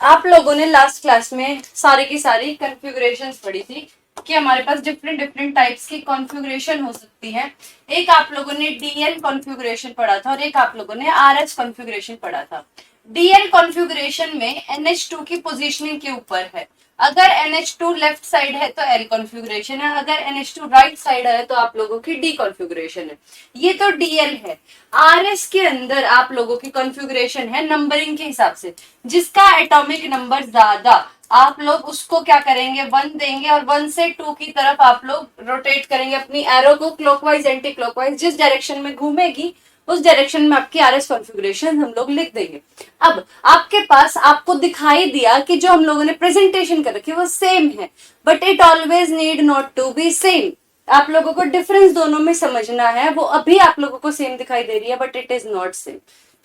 आप लोगों ने लास्ट क्लास में सारी की सारी कॉन्फ़िगरेशंस पढ़ी थी कि हमारे पास डिफरेंट डिफरेंट टाइप्स की कॉन्फ़िगरेशन हो सकती है। एक आप लोगों ने डीएल कॉन्फ़िगरेशन पढ़ा था और एक आप लोगों ने आरएच कॉन्फ़िगरेशन पढ़ा था। डीएल कॉन्फ़िगरेशन में NH2 की पोजीशनिंग के ऊपर है। अगर NH2 लेफ्ट साइड है तो एल कॉन्फ़िगरेशन है, अगर NH2 राइट साइड है तो आप लोगों की डी कॉन्फ़िगरेशन है। ये तो डीएल है। आरएस के अंदर आप लोगों की कॉन्फ़िगरेशन है नंबरिंग के हिसाब से, जिसका एटॉमिक नंबर ज्यादा आप लोग उसको क्या करेंगे, 1 देंगे और 1 से 2 की तरफ आप लोग रोटेट करेंगे अपनी एरो को क्लॉकवाइज एंटी क्लॉकवाइज, जिस डायरेक्शन में घूमेगी उस डायरेक्शन में आपकी आरएस कॉन्फ़िगरेशन हम लोग लिख देंगे। अब आपके पास आपको दिखाई दिया कि जो हम लोगों ने प्रेजेंटेशन कर रखी है वो सेम है, but it always need not to be same. आप लोगों को डिफरेंस दोनों में समझना है। वो अभी आप लोगों को सेम दिखाई दे रही है but it is not same.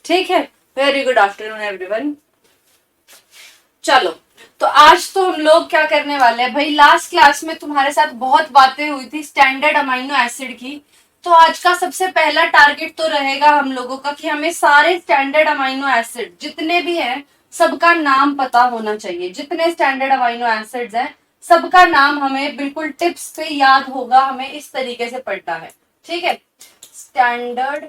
ठीक है, वेरी गुड आफ्टरनून एवरीवन। चलो, तो आज तो हम लोग क्या करने वाले हैं भाई, लास्ट क्लास में तुम्हारे साथ बहुत बातें हुई थी स्टैंडर्ड अमाइनो एसिड की। तो आज का सबसे पहला टारगेट तो रहेगा हम लोगों का कि हमें सारे स्टैंडर्ड अमाइनो एसिड जितने भी हैं सबका नाम पता होना चाहिए। जितने स्टैंडर्ड अमाइनो एसिड्स हैं सबका नाम हमें बिल्कुल टिप्स पे याद होगा। हमें इस तरीके से पढ़ना है, ठीक है। स्टैंडर्ड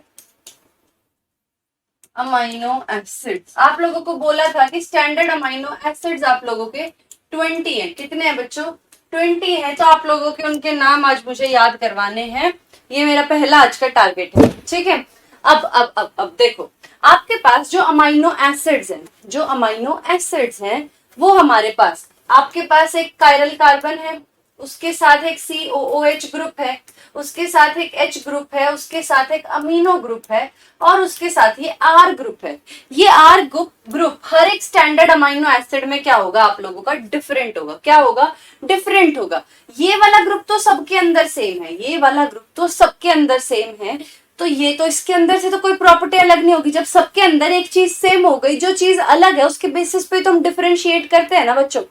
अमाइनो एसिड्स, आप लोगों को बोला था कि स्टैंडर्ड अमाइनो एसिड्स आप लोगों के 20 हैं। कितने हैं बच्चों? 20 हैं। तो आप लोगों के उनके नाम आज मुझे याद करवाने हैं। ये मेरा पहला आज का टारगेट है, ठीक है। अब देखो, आपके पास जो अमाइनो एसिड्स हैं, जो अमाइनो एसिड्स हैं वो हमारे पास, आपके पास एक कायरल कार्बन है, उसके साथ एक COOH ग्रुप है, उसके साथ एक H ग्रुप है, उसके साथ एक अमीनो ग्रुप है और उसके साथ ये R ग्रुप है। ये R ग्रुप हर एक स्टैंडर्ड अमाइनो एसिड में क्या होगा आप लोगों का, डिफरेंट होगा। क्या होगा? डिफरेंट होगा। ये वाला ग्रुप तो सबके अंदर सेम है, ये वाला ग्रुप तो सबके अंदर सेम है, तो ये तो इसके अंदर से तो कोई प्रॉपर्टी अलग नहीं होगी। जब सबके अंदर एक चीज सेम हो गई, जो चीज अलग है उसके बेसिस पे तो हम डिफरेंशिएट करते हैं ना बच्चों।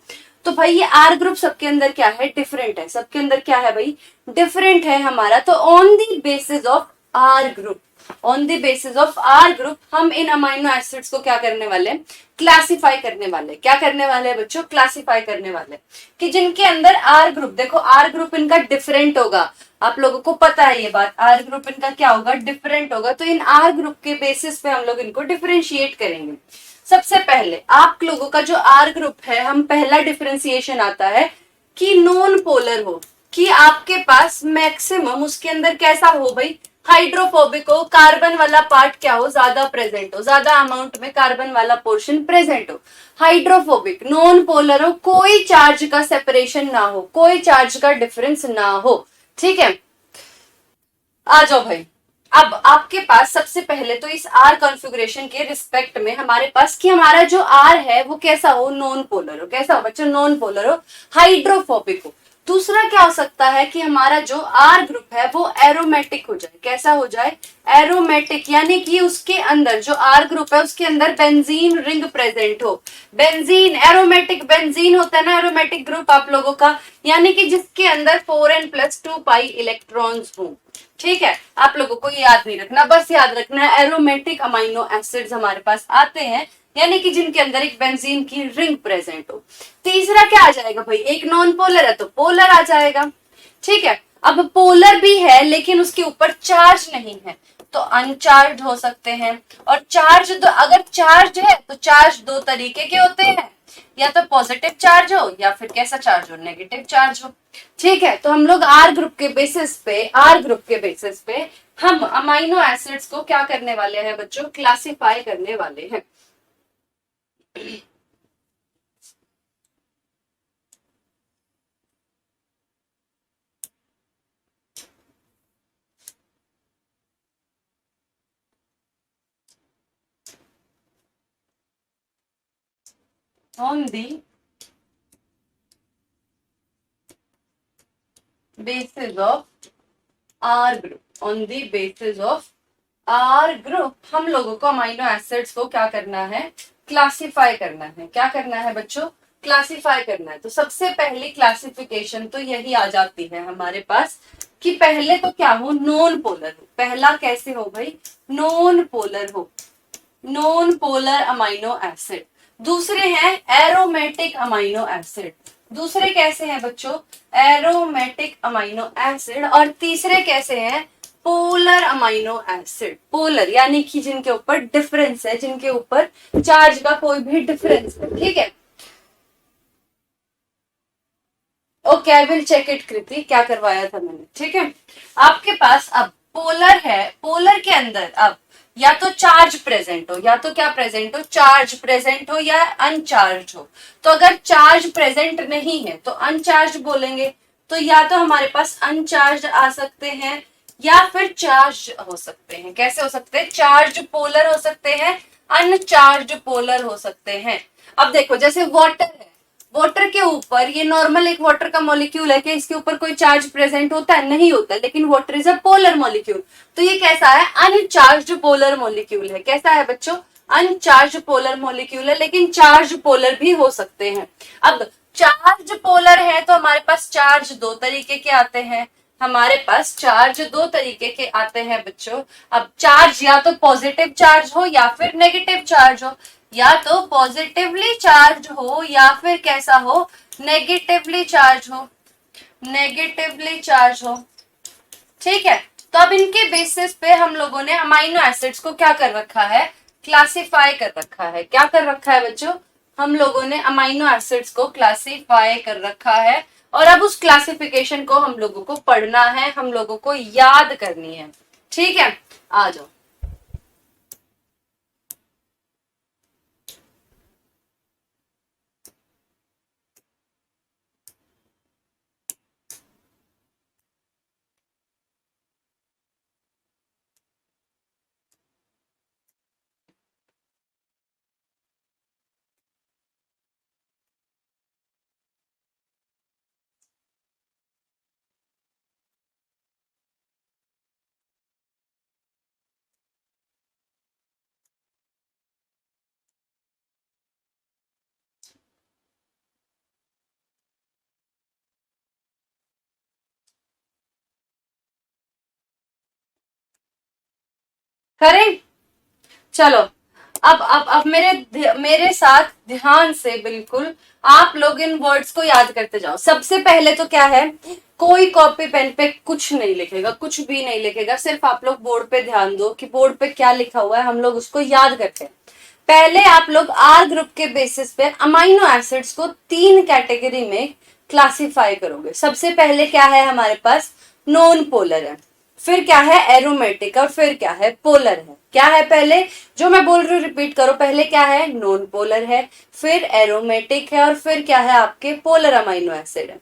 तो भाई ये आर ग्रुप सबके अंदर क्या है, डिफरेंट है। सबके अंदर क्या है भाई, डिफरेंट है हमारा। तो on the basis of R group, on the basis of R group हम इन अमाइनो एसिड्स को क्या करने वाले हैं, क्लासिफाई करने वाले। क्या करने वाले हैं बच्चों? क्लासिफाई करने वाले कि जिनके अंदर आर ग्रुप, देखो आर ग्रुप इनका डिफरेंट होगा। आप लोगों को पता है ये बात, आर ग्रुप इनका क्या होगा, डिफरेंट होगा। तो इन आर ग्रुप के बेसिस पे हम लोग इनको डिफरेंशिएट करेंगे। सबसे पहले आप लोगों का जो आर ग्रुप है, हम पहला डिफरेंशिएशन आता है कि नॉन पोलर हो, कि आपके पास मैक्सिमम उसके अंदर कैसा हो भाई, हाइड्रोफोबिक हो, कार्बन वाला पार्ट क्या हो, ज्यादा प्रेजेंट हो, ज्यादा अमाउंट में कार्बन वाला पोर्शन प्रेजेंट हो। हाइड्रोफोबिक, नॉन पोलर हो, कोई चार्ज का सेपरेशन ना हो, कोई चार्ज का डिफरेंस ना हो, ठीक है। आ जाओ भाई। अब आपके पास सबसे पहले तो इस आर कॉन्फ़िगरेशन के रिस्पेक्ट में हमारे पास कि हमारा जो आर है वो कैसा हो, नॉन पोलर हो। कैसा हो बच्चों? नॉन पोलर हो, हाइड्रोफोबिक हो। दूसरा क्या हो सकता है कि हमारा जो आर ग्रुप है वो एरोमेटिक हो जाए। कैसा हो जाए? एरोमेटिक, यानी कि उसके अंदर जो आर ग्रुप है उसके अंदर बेंजीन रिंग प्रेजेंट हो। बेंजीन, एरोमेटिक बेंजीन होता है ना एरोमेटिक ग्रुप आप लोगों का, यानी कि जिसके अंदर 4n+2 पाई इलेक्ट्रॉन्स हो। ठीक है, आप लोगों को याद नहीं रखना, बस याद रखना है एरोमेटिक अमाइनो एसिड्स हमारे पास आते हैं, यानी कि जिनके अंदर एक बेंजीन की रिंग प्रेजेंट हो। तीसरा क्या आ जाएगा भाई, एक नॉन पोलर है तो पोलर आ जाएगा। ठीक है, अब पोलर भी है लेकिन उसके ऊपर चार्ज नहीं है तो अनचार्ज हो सकते हैं। और चार्ज तो, अगर चार्ज है तो चार्ज दो तरीके के होते हैं, या तो पॉजिटिव चार्ज हो या फिर कैसा चार्ज हो, नेगेटिव चार्ज हो। ठीक है, तो हम लोग आर ग्रुप के बेसिस पे, आर ग्रुप के बेसिस पे हम अमाइनो एसिड्स को क्या करने वाले हैं बच्चों, क्लासिफाई करने वाले हैं। On the basis of R group, on the basis of R group हम लोगों को अमाइनो एसिड्स को क्या करना है, क्लासिफाई करना है। क्या करना है बच्चों? क्लासिफाई करना है। तो सबसे पहली क्लासिफिकेशन तो यही आ जाती है हमारे पास कि पहले तो क्या हो, नॉन पोलर हो। पहला कैसे हो भाई, नॉन पोलर हो, नॉन पोलर अमाइनो एसिड। दूसरे हैं एरोमेटिक अमाइनो एसिड। दूसरे कैसे हैं बच्चों? Aromatic amino acid. और तीसरे कैसे हैं? Polar amino acid. पोलर यानी कि जिनके ऊपर डिफरेंस है, जिनके ऊपर चार्ज का कोई भी डिफरेंस है। ठीक है, okay, I will check it Kriti, क्या करवाया था मैंने। ठीक है, आपके पास अब पोलर है, पोलर के अंदर अब या तो चार्ज प्रेजेंट हो, या तो क्या प्रेजेंट हो? चार्ज प्रेजेंट हो या अनचार्ज हो। तो अगर चार्ज प्रेजेंट नहीं है तो अनचार्ज बोलेंगे। तो या तो हमारे पास अनचार्ज आ सकते हैं या फिर चार्ज हो सकते हैं। कैसे हो सकते हैं? चार्ज पोलर हो सकते हैं, अनचार्ज पोलर हो सकते हैं। अब देखो, जैसे वाटर है, वाटर के ऊपर ये नॉर्मल एक वाटर का मॉलिक्यूल है कि इसके ऊपर कोई चार्ज प्रेजेंट होता है? नहीं होता, लेकिन water is a polar molecule. तो ये कैसा है? अनचार्ज पोलर मॉलिक्यूल है। कैसा है बच्चों? अनचार्ज पोलर मॉलिक्यूल है, लेकिन चार्ज पोलर भी हो सकते हैं। अब चार्ज पोलर है तो हमारे पास चार्ज दो तरीके के आते हैं। हमारे पास चार्ज दो तरीके के आते हैं बच्चों। अब चार्ज या तो पॉजिटिव चार्ज हो या फिर नेगेटिव चार्ज हो, या तो पॉजिटिवली चार्ज हो या फिर कैसा हो? नेगेटिवली चार्ज हो, नेगेटिवली चार्ज हो। ठीक है, तो अब इनके बेसिस पे हम लोगों ने अमाइनो एसिड्स को क्या कर रखा है? क्लासिफाई कर रखा है। क्या कर रखा है बच्चों? हम लोगों ने अमाइनो एसिड्स को क्लासिफाई कर रखा है। और अब उस क्लासिफिकेशन को हम लोगों को पढ़ना है, हम लोगों को याद करनी है। ठीक है, आ जाओ। करें, चलो। अब मेरे साथ ध्यान से बिल्कुल आप लोग इन वर्ड्स को याद करते जाओ। सबसे पहले तो क्या है, कोई कॉपी पेन पे कुछ नहीं लिखेगा, कुछ भी नहीं लिखेगा। सिर्फ आप लोग बोर्ड पे ध्यान दो कि बोर्ड पे क्या लिखा हुआ है, हम लोग उसको याद करते हैं। पहले आप लोग आर ग्रुप के बेसिस पे अमाइनो एसिड्स को 3 कैटेगरी में क्लासिफाई करोगे। सबसे पहले क्या है हमारे पास? नॉन पोलर है, फिर क्या है? एरोमेटिक, और फिर क्या है? पोलर है। क्या है पहले? जो मैं बोल रही हूँ रिपीट करो। पहले क्या है? नॉन पोलर है, फिर एरोमेटिक है, और फिर क्या है? आपके पोलर अमाइनो एसिड है।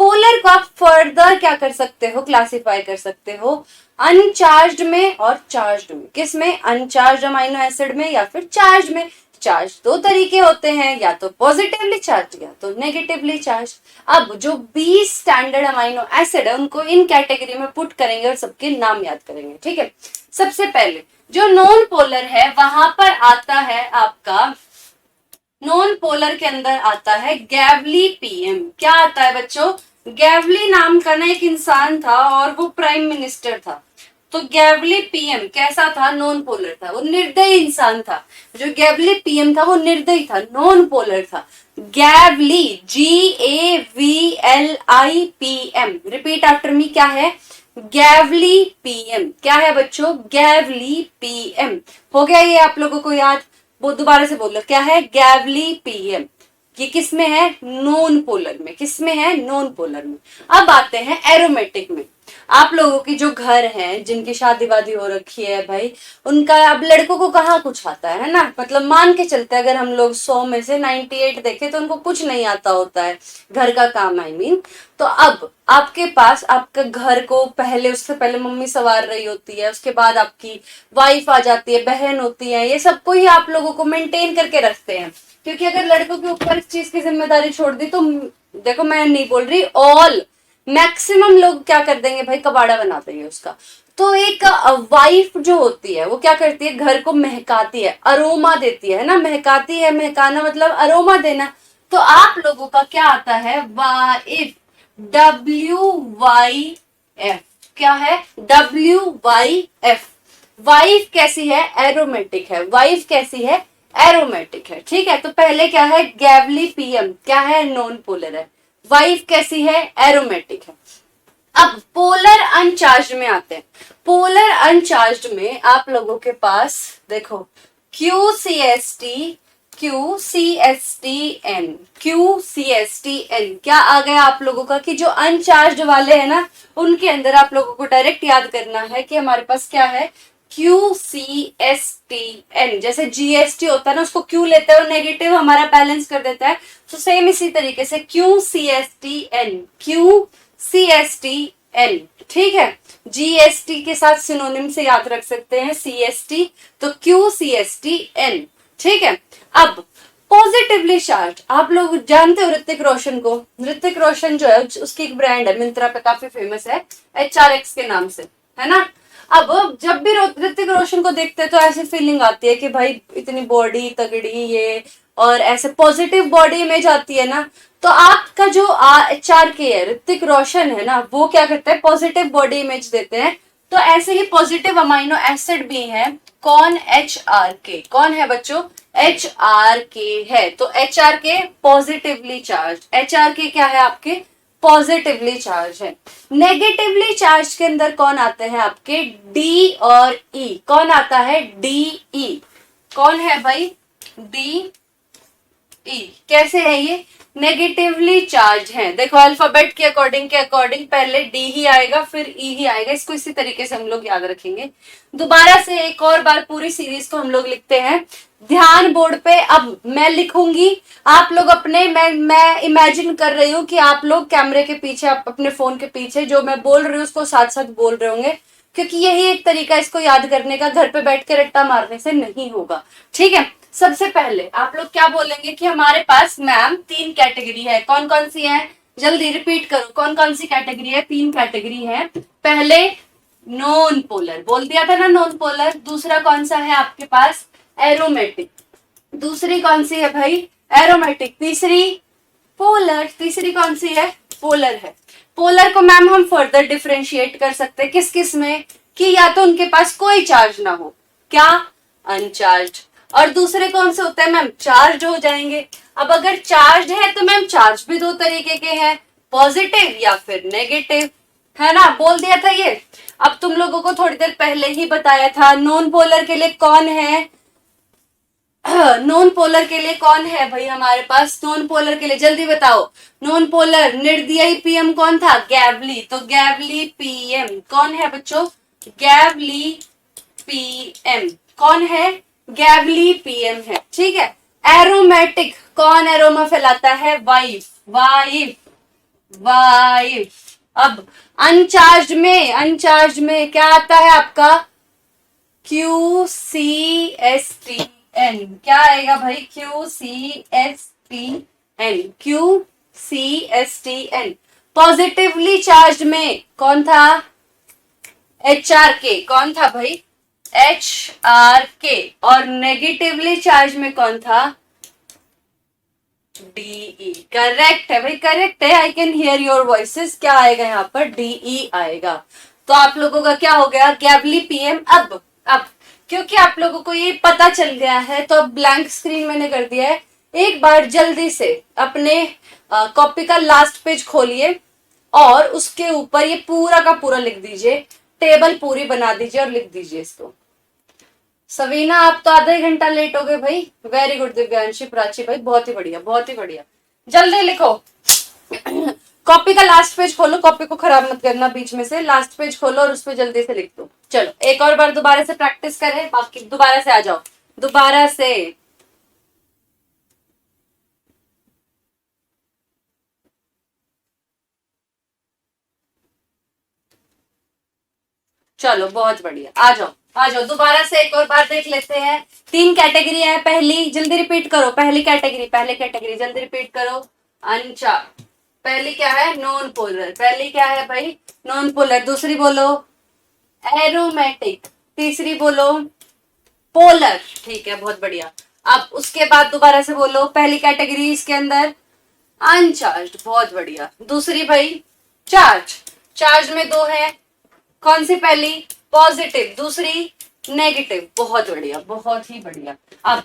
पोलर को आप फर्दर क्या कर सकते हो? क्लासिफाई कर सकते हो अनचार्ज में और चार्ज में। किस में? अनचार्ज अमाइनो एसिड में या फिर चार्ज में। चार्ज दो तरीके होते हैं, या तो पॉजिटिवली चार्ज या तो नेगेटिवली चार्ज। अब जो 20 स्टैंडर्ड अमाइनो एसिड है उनको इन कैटेगरी में पुट करेंगे और सबके नाम याद करेंगे। ठीक है, सबसे पहले जो नॉन पोलर है वहां पर आता है आपका, नॉन पोलर के अंदर आता है गैवली पीएम। क्या आता है बच्चों? गैवली नाम का ना एक इंसान था और वो प्राइम मिनिस्टर था। तो गैवली पीएम कैसा था? नॉन पोलर था, वो निर्दयी इंसान था। जो गैवली पीएम था वो निर्दयी था, नॉन पोलर था। गैवली, GAVLI PM, repeat after me, क्या है? गैवली पीएम। क्या है बच्चों? गैवली पीएम। हो गया ये आप लोगों को याद? वो दोबारा से बोल लो, क्या है? गैवली पीएम। ये किस में है? नॉन पोलर में। किस में है? नॉन पोलर में। अब आते हैं एरोमेटिक में। आप लोगों की जो घर हैं, जिनकी शादी वादी हो रखी है भाई, उनका अब लड़कों को कहाँ कुछ आता है ना? मतलब मान के चलते अगर हम लोग 100 में से 98 देखें तो उनको कुछ नहीं आता होता है घर का काम, आई मीन। तो अब आपके पास आपके घर को पहले, उससे पहले मम्मी संवार रही होती है, उसके बाद आपकी वाइफ आ जाती है, बहन होती है, ये सबको ही आप लोगों को मेंटेन करके रखते हैं। क्योंकि अगर लड़कों के ऊपर इस चीज की जिम्मेदारी छोड़ दी तो देखो, मैं नहीं बोल रही, ऑल मैक्सिमम लोग क्या कर देंगे भाई? कबाड़ा बना देंगे उसका। तो एक वाइफ जो होती है वो क्या करती है? घर को महकाती है, अरोमा देती है ना? महकाती है, महकाना मतलब अरोमा देना। तो आप लोगों का क्या आता है? Wife, WYF। क्या है? WYF। वाइफ कैसी है? एरोमेटिक है। वाइफ कैसी है? एरोमेटिक है, ठीक है। तो पहले क्या है, गैवली पीएम क्या है, नॉन पोलर है। वाइफ कैसी है, एरोमेटिक है। अब पोलर अनचार्ज में आते हैं। पोलर अनचार्ज में आप लोगों के पास देखो QCST, QCSTN, QCSTN क्या आ गया आप लोगों का, कि जो अनचार्ज वाले हैं ना उनके अंदर आप लोगों को डायरेक्ट याद करना है कि हमारे पास क्या है, QCSTN। जैसे GST होता है ना, उसको Q लेते हैं और नेगेटिव हमारा बैलेंस कर देता है, तो सेम इसी तरीके से QCSTN, QCSTN, ठीक है। GST के साथ सिनोनिम से याद रख सकते हैं CST, तो QCSTN, ठीक है। अब पॉजिटिवली चार्ज, आप लोग जानते हो ऋतिक रोशन को। ऋतिक रोशन जो है उसकी एक ब्रांड है, मिंत्रा पे काफी फेमस है, HRX के नाम से, है ना। अब जब भी ऋतिक रोशन को देखते हैं तो ऐसी फीलिंग आती है कि भाई इतनी बॉडी तगड़ी ये, और ऐसे पॉजिटिव बॉडी इमेज आती है ना। तो आपका जो HRK है, ऋतिक रोशन है ना, वो क्या करता है, पॉजिटिव बॉडी इमेज देते हैं। तो ऐसे ही पॉजिटिव अमाइनो एसिड भी है, कौन, HRK। कौन है बच्चों, HRK है। तो HRK पॉजिटिवली चार्ज, HRK क्या है आपके, पॉजिटिवली चार्ज है। नेगेटिवली चार्ज के अंदर कौन आते हैं आपके, D और E। कौन आता है, DE। कौन है भाई, DE। कैसे है ये, नेगेटिवली चार्ज है। देखो अल्फाबेट के अकॉर्डिंग पहले डी ही आएगा फिर ई ही आएगा, इसको इसी तरीके से हम लोग याद रखेंगे। दोबारा से एक और बार पूरी सीरीज को हम लोग लिखते हैं ध्यान बोर्ड पे। अब मैं लिखूंगी, आप लोग अपने, मैं इमेजिन कर रही हूँ कि आप लोग कैमरे के पीछे, आप अपने फोन के पीछे जो मैं बोल रही हूँ उसको साथ साथ बोल रहे होंगे, क्योंकि यही एक तरीका इसको याद करने का, घर पे बैठ के रट्टा मारने से नहीं होगा, ठीक है। सबसे पहले आप लोग क्या बोलेंगे कि हमारे पास मैम 3 कैटेगरी है, कौन कौन सी है, जल्दी रिपीट करो, कौन कौन सी कैटेगरी है, 3 कैटेगरी है। पहले नॉन पोलर, बोल दिया था ना नॉन पोलर। दूसरा कौन सा है आपके पास, एरोमेटिक। दूसरी कौन सी है भाई, एरोमेटिक। तीसरी पोलर। तीसरी कौन सी है, पोलर है। पोलर को मैम हम फर्दर डिफरेंशिएट कर सकते हैं किस किस में, कि या तो उनके पास कोई चार्ज ना हो, क्या, अनचार्ज। और दूसरे कौन से होते हैं मैम, चार्ज हो जाएंगे। अब अगर चार्ज है तो मैम चार्ज भी 2 तरीके के हैं, पॉजिटिव या फिर नेगेटिव, है ना, बोल दिया था ये। अब तुम लोगों को थोड़ी देर पहले ही बताया था नॉन पोलर के लिए कौन है, नॉन पोलर के लिए कौन है भाई हमारे पास, नॉन पोलर के लिए जल्दी बताओ। नॉन पोलर निर्दयी पीएम कौन था, गैवली। तो गैवली पीएम कौन है बच्चों, गैवली पीएम कौन है, गैवली पीएम है, ठीक है। एरोमेटिक कौन एरोमा फैलाता है, वाइफ, वाइफ, वाइफ। अब अनचार्ज में क्या आता है आपका, QCSTN। क्या आएगा भाई, QCSTN, QCSTN। पॉजिटिवली चार्ज में कौन था, HRK। कौन था भाई, HRK। और नेगेटिवली चार्ज में कौन था, DE। करेक्ट है भाई, करेक्ट है। I can hear your voices. क्या आएगा यहाँ पर, DE आएगा। तो आप लोगों का क्या हो गया, गैवली पीएम। अब क्योंकि आप लोगों को ये पता चल गया है तो अब ब्लैंक स्क्रीन मैंने कर दिया है। एक बार जल्दी से अपने कॉपी का लास्ट पेज खोलिए और उसके ऊपर ये पूरा का पूरा लिख दीजिए, टेबल पूरी बना दीजिए और लिख दीजिए इसको। सवीना आप तो आधा ही घंटा लेट हो गए भाई। वेरी गुड दिव्यांशी, प्राची भाई बहुत ही बढ़िया, बहुत ही बढ़िया। जल्दी लिखो। कॉपी का लास्ट पेज खोलो, कॉपी को खराब मत करना बीच में से, लास्ट पेज खोलो और उस पर जल्दी से लिख दो। चलो एक और बार दोबारा से प्रैक्टिस करें, बाकी दोबारा से आ जाओ, दोबारा से। चलो बहुत बढ़िया, आ जाओ आ जाओ, दोबारा से एक और बार देख लेते हैं। 3 कैटेगरी है। पहली, जल्दी रिपीट करो, पहली कैटेगरी जल्दी रिपीट करो, अनचार्ज। पहली क्या है, नॉन पोलर। पहली क्या है भाई, नॉन पोलर। दूसरी बोलो एरोमेटिक। तीसरी बोलो पोलर, ठीक है बहुत बढ़िया। अब उसके बाद दोबारा से बोलो पहली कैटेगरी इसके अंदर अनचार्ज, बहुत बढ़िया। दूसरी भाई चार्ज, चार्ज में 2 है, कौन सी पहली, पॉजिटिव, दूसरी नेगेटिव, बहुत बढ़िया, बहुत ही बढ़िया। अब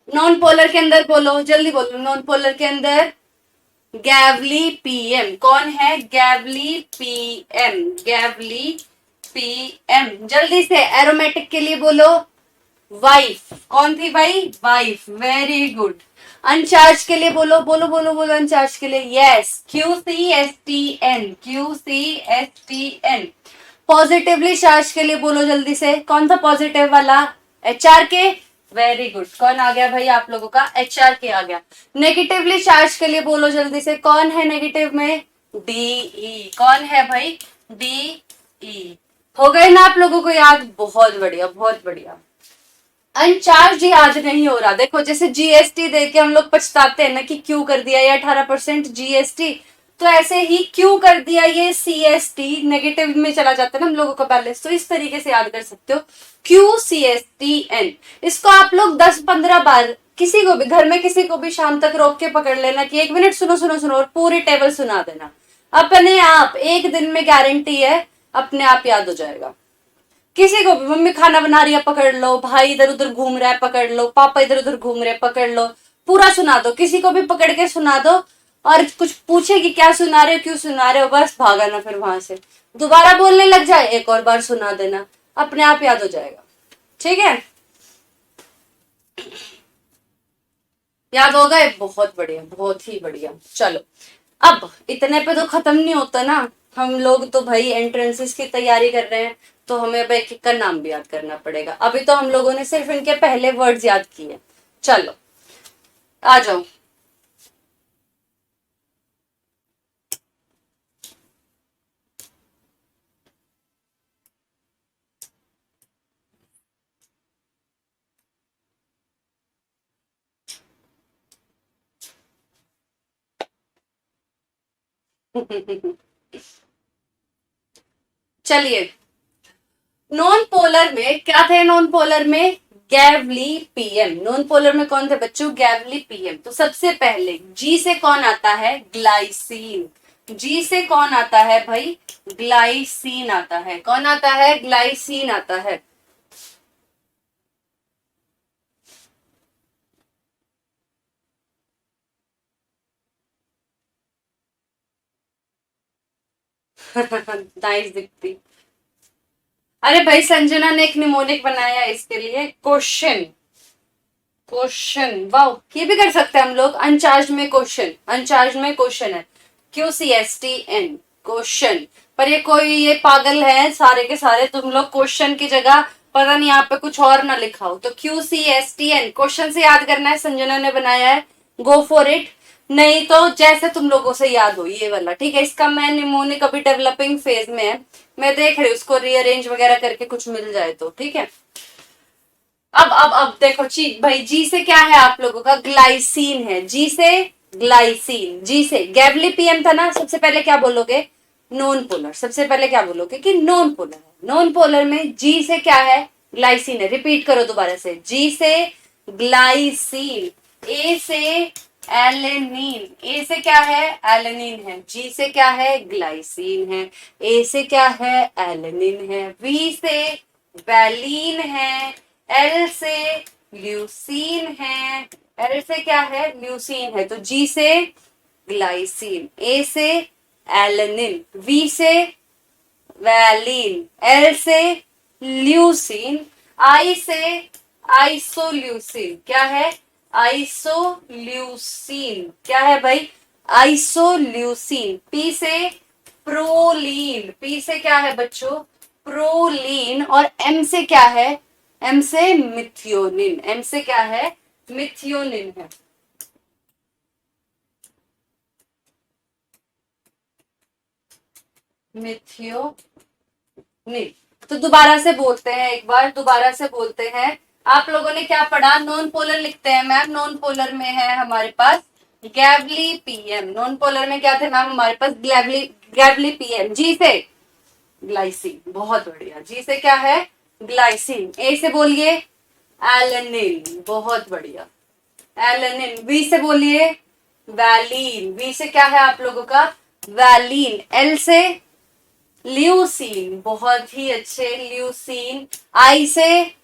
नॉन पोलर के अंदर बोलो, जल्दी बोलो, नॉन पोलर के अंदर गैवली पीएम। कौन है? गैवली पीएम, गैवली पीएम। जल्दी से एरोमेटिक के लिए बोलो, वाइफ। कौन थी भाई? Wife, very good. अनचार्ज के लिए बोलो, बोलो बोलो बोलो, अनचार्ज के लिए, yes, QCSTN, QCSTN। Positively charge के लिए बोलो जल्दी से, कौन सा पॉजिटिव वाला? HRK, very good. कौन आ गया भाई आप लोगों का? HRK आ गया। नेगेटिवली चार्ज के लिए बोलो जल्दी से, कौन है नेगेटिव में? DE। कौन है भाई? DE। हो गए ना आप लोगों को याद? बहुत बढ़िया, बहुत बढ़िया। अनचार्ज याद नहीं हो रहा, देखो जैसे जीएसटी देके हम लोग पछताते हैं ना कि क्यों कर दिया ये 18% जीएसटी, तो ऐसे ही क्यों कर दिया ये सीएसटी, नेगेटिव में चला जाता है ना हम लोगों का बैलेंस, तो इस तरीके से याद कर सकते हो, QCSTN। इसको आप लोग 10-15 बार किसी को भी घर में किसी को भी शाम तक रोक के पकड़ लेना कि 1 मिनट सुनो सुनो सुनो, और पूरी टेबल सुना देना, अपने आप एक दिन में गारंटी है अपने आप याद हो जाएगा। किसी को भी, मम्मी खाना बना रही है पकड़ लो, भाई इधर उधर घूम रहा है पकड़ लो, पापा इधर उधर घूम रहे हैं पकड़ लो, पूरा सुना दो, किसी को भी पकड़ के सुना दो, और कुछ पूछे कि क्या सुना रहे हो, क्यों सुना रहे हो, बस भागा ना फिर वहां से, दोबारा बोलने लग जाए, एक और बार सुना देना, अपने आप याद हो जाएगा। ठीक है, याद हो गए? बहुत बढ़िया, बहुत ही बढ़िया। चलो, अब इतने पे तो खत्म नहीं होता ना, हम लोग तो भाई एंट्रेंसेस की तैयारी कर रहे हैं, तो हमें अब एक एक का नाम भी याद करना पड़ेगा। अभी तो हम लोगों ने सिर्फ इनके पहले वर्ड्स याद किए। चलो आ जाओ। चलिए, नॉन पोलर में क्या थे? नॉन पोलर में गैवली पीएम। नॉन पोलर में कौन थे बच्चों? गैवली पीएम। तो सबसे पहले जी से कौन आता है? ग्लाइसिन। जी से कौन आता है भाई? ग्लाइसिन आता है। कौन आता है? ग्लाइसिन आता है। नाइस दीप्ति। अरे भाई संजना ने एक निमोनिक बनाया है इसके लिए। क्वेश्चन, क्वेश्चन, वाओ, ये भी कर सकते हैं हम लोग। अनचार्ज में क्वेश्चन, अनचार्ज में क्वेश्चन है, QCSTN, क्वेश्चन। पर ये कोई ये पागल है सारे के सारे, तुम लोग क्वेश्चन की जगह पता नहीं यहाँ पे कुछ और ना लिखा हो, तो QCSTN क्वेश्चन से याद करना है, संजना ने बनाया है, गो फॉर इट। नहीं तो जैसे तुम लोगों से याद हो ये वाला, ठीक है। इसका मैं निमोनिक अभी डेवलपिंग फेज में है, मैं देख रही हूँ उसको रीअरेंज वगैरह करके कुछ मिल जाए तो, ठीक है। अब देखो जी भाई, जी से क्या है आप लोगों का? ग्लाइसिन है, जी से ग्लाइसिन। जी से गैबलीपीएम था ना, सबसे पहले क्या बोलोगे? Non polar. सबसे पहले क्या बोलोगे? कि नॉन पोलर है। नॉन पोलर में जी से क्या है? ग्लाइसिन है। रिपीट करो दोबारा से, जी से ग्लाइसिन। ए से एलेनिन। ए से क्या है? एलेनिन है। जी से क्या है? ग्लाइसिन है। ए से क्या है? एलेनिन है। वी से वैलीन है। एल से ल्यूसीन है। एल से क्या है? ल्यूसीन है। तो जी से ग्लाइसिन, ए से एलेनिन, वी से वैलीन, एल से ल्यूसीन, आई से आइसोल्यूसिन। क्या है? आइसोल्यूसिन। क्या है भाई? आइसोल्यूसिन। पी से प्रोलीन। पी से क्या है बच्चों? प्रोलीन। और एम से क्या है? एम से मिथियोनिन। एम से क्या है? मिथियोनिन है। मिथियोनिन। तो दोबारा से बोलते हैं, एक बार दोबारा से बोलते हैं। आप लोगों ने क्या पढ़ा? नॉन पोलर लिखते हैं मैम, नॉन पोलर में है हमारे पास गैवली पीएम। नॉन पोलर में क्या थे मैम हमारे पास? गैवली, गैवली पीएम। जी से ग्लाइसिन, बहुत बढ़िया। जी से क्या है? ग्लाइसिन। ए से बोलिए एलेनिन, बहुत बढ़िया, एलेनिन। वी से बोलिए वैलीन। वी से क्या है आप लोगों का? वैलीन। एल से ल्यूसीन, बहुत ही अच्छे, ल्यूसीन। आई से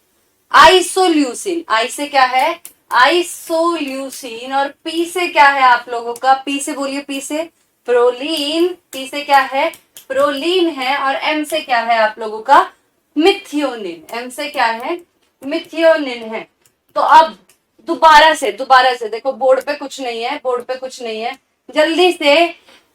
आइसोल्यूसिन। आई से क्या है? आइसोल्यूसिन, और पी से क्या है आप लोगों का, पी से बोलिए, पी से प्रोलीन, पी से क्या है, प्रोलीन है, और एम से क्या है आप लोगों का, मिथियोनिन, एम से क्या है, मिथियोनिन है। तो अब दोबारा से देखो, बोर्ड पे कुछ नहीं है, बोर्ड पे कुछ नहीं है, जल्दी से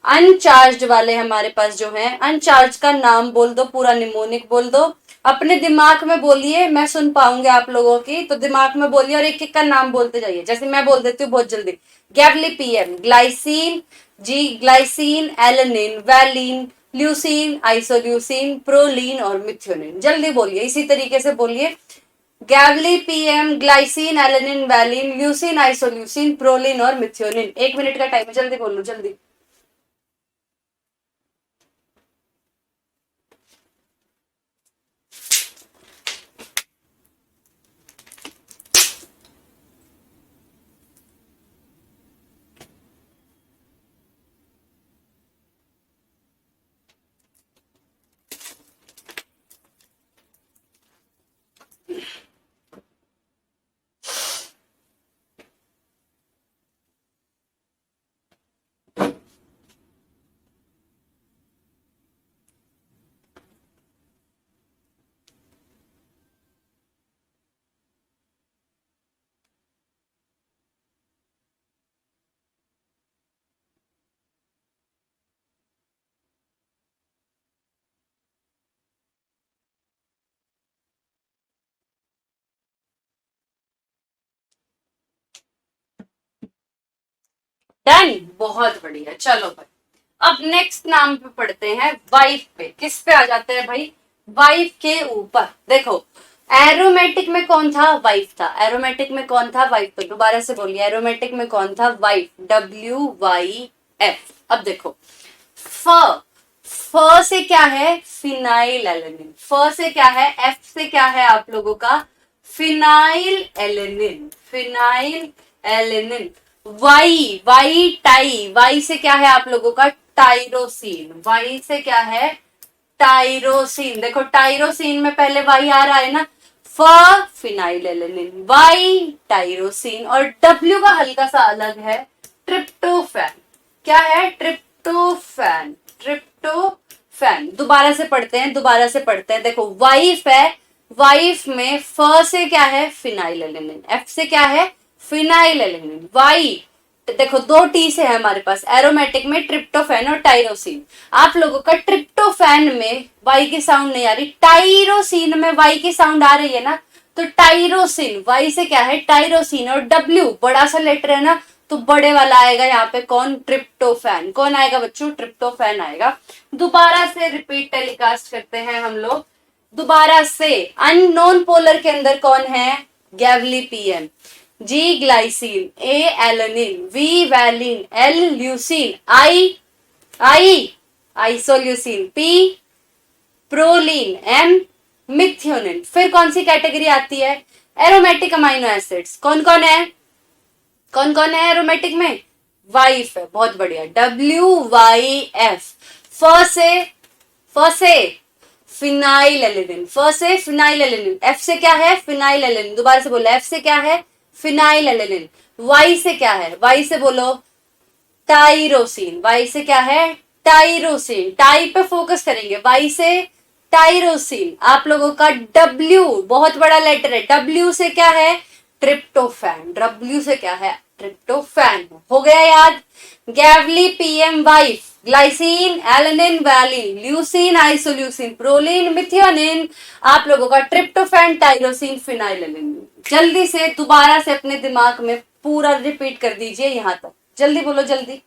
अनचार्ज वाले हमारे पास जो है, अनचार्ज का नाम बोल दो, पूरा निमोनिक बोल दो, अपने दिमाग में बोलिए, मैं सुन पाऊंगी आप लोगों की, तो दिमाग में बोलिए और एक एक का नाम बोलते जाइए, जैसे मैं बोल देती हूँ बहुत जल्दी। गैबलीपीएम, glycine, G glycine, alanine, valine, leucine, isoleucine, proline और मिथ्योनिन, जल्दी बोलिए, इसी तरीके से बोलिए। गैबलीपीएम, ग्लाइसिन, alanine, valine, leucine, isoleucine, proline और मिथ्योनिन। 1 मिनट का टाइम है, जल्दी बोलो, जल्दी। डन, बहुत बढ़िया, चलो भाई। अब नेक्स्ट नाम पे पढ़ते हैं, वाइफ पे, किस पे आ जाते हैं भाई, वाइफ के ऊपर। देखो, एरोमेटिक में कौन था, वाइफ था, एरोमेटिक में कौन था, वाइफ। तो दोबारा से बोलिए, एरोमेटिक में कौन था, वाइफ, WYF। अब देखो, फ, फ से क्या है, फिनाइल एलेनिन, फ से क्या है, एफ से क्या है आप लोगों का, phenylalanine, phenylalanine. Y, Y ty, Y से क्या है आप लोगों का, टाइरोसिन, वाई से क्या है, टाइरोसिन। देखो, टाइरोसिन में पहले वाई आ रहा है ना, फ फिनाइल एलेनिन, वाई टाइरोसिन, और डब्ल्यू का हल्का सा अलग है, ट्रिप्टोफैन। क्या है, ट्रिप्टोफैन, ट्रिप्टोफैन। दोबारा से पढ़ते हैं, दोबारा से पढ़ते हैं। देखो, वाइफ है, वाइफ में फ से क्या है, फिनाइल एलेनिन, एफ से क्या है, फिनाइल एलेनिन, वाई। देखो, दो टी से है हमारे पास, एरोमेटिक में ट्रिप्टोफैन और टाइरोसिन। आप लोगों का ट्रिप्टोफैन में वाई की साउंड नहीं आ रही, टाइरोसिन में वाई की साउंड आ रही है ना, तो टाइरोसिन, वाई से क्या है, टाइरोसिन, और डब्ल्यू बड़ा सा लेटर है ना, तो बड़े वाला आएगा यहाँ पे, कौन, ट्रिप्टोफैन। कौन आएगा बच्चों, ट्रिप्टोफैन आएगा। दोबारा से रिपीट टेलीकास्ट करते हैं हम लोग, दोबारा से। अननोन पोलर के अंदर कौन है, गैवलीपियन, G glycine, A alanine, V valine, L leucine, I isoleucine, P proline, M methionine. फिर कौन सी कैटेगरी आती है, एरोमेटिक अमाइनो एसिड्स। कौन कौन है, कौन कौन है एरोमेटिक में, वाइफ है, बहुत बढ़िया, WYF। फ से फिनाइल एलिनिन, फ से फिनाइल एलिनिन, एफ से क्या है, फिनाइल एलिनिन। दोबारा से बोलो, एफ से क्या है, फिनाइल एलिनिन। वाई से क्या है, वाई से बोलो, टाइरोसिन, वाई से क्या है, टाइरोसिन, टाई पे फोकस करेंगे, वाई से टाइरोसिन। आप लोगों का डब्ल्यू बहुत बड़ा लेटर है, डब्ल्यू से क्या है, ट्रिप्टोफैन, डब्ल्यू से क्या है, ट्रिप्टोफैन। हो गया याद। गैवली PM wife, glycine, alanine, valine, leucine, isoleucine, proline, methionine. आप लोगों का ट्रिप्टोफैन, टाइरोसिन, फिनाइलिन। जल्दी से दोबारा से अपने दिमाग में पूरा रिपीट कर दीजिए यहां तक, जल्दी बोलो, जल्दी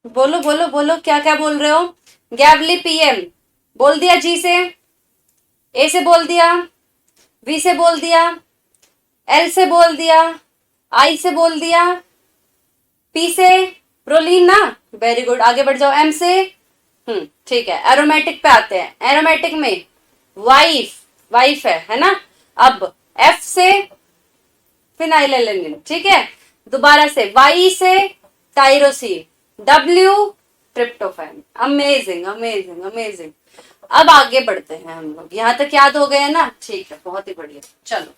बोलो, बोलो बोलो, क्या क्या बोल रहे हो। गैवली पीएम बोल दिया, जी से, ए से बोल दिया, वी से बोल दिया, एल से बोल दिया, आई से बोल दिया, पी से प्रोलीन ना, वेरी गुड, आगे बढ़ जाओ, एम से, ठीक है। एरोमेटिक पे आते हैं, एरोमेटिक में वाइफ, वाइफ है ना। अब एफ से फिनाइलिन, ठीक है। दोबारा से वाई से tyrosine, W tryptophan. Amazing amazing amazing. अब आगे बढ़ते हैं हम लोग, यहां तक याद हो गए ना, ठीक है, बहुत ही बढ़िया। चलो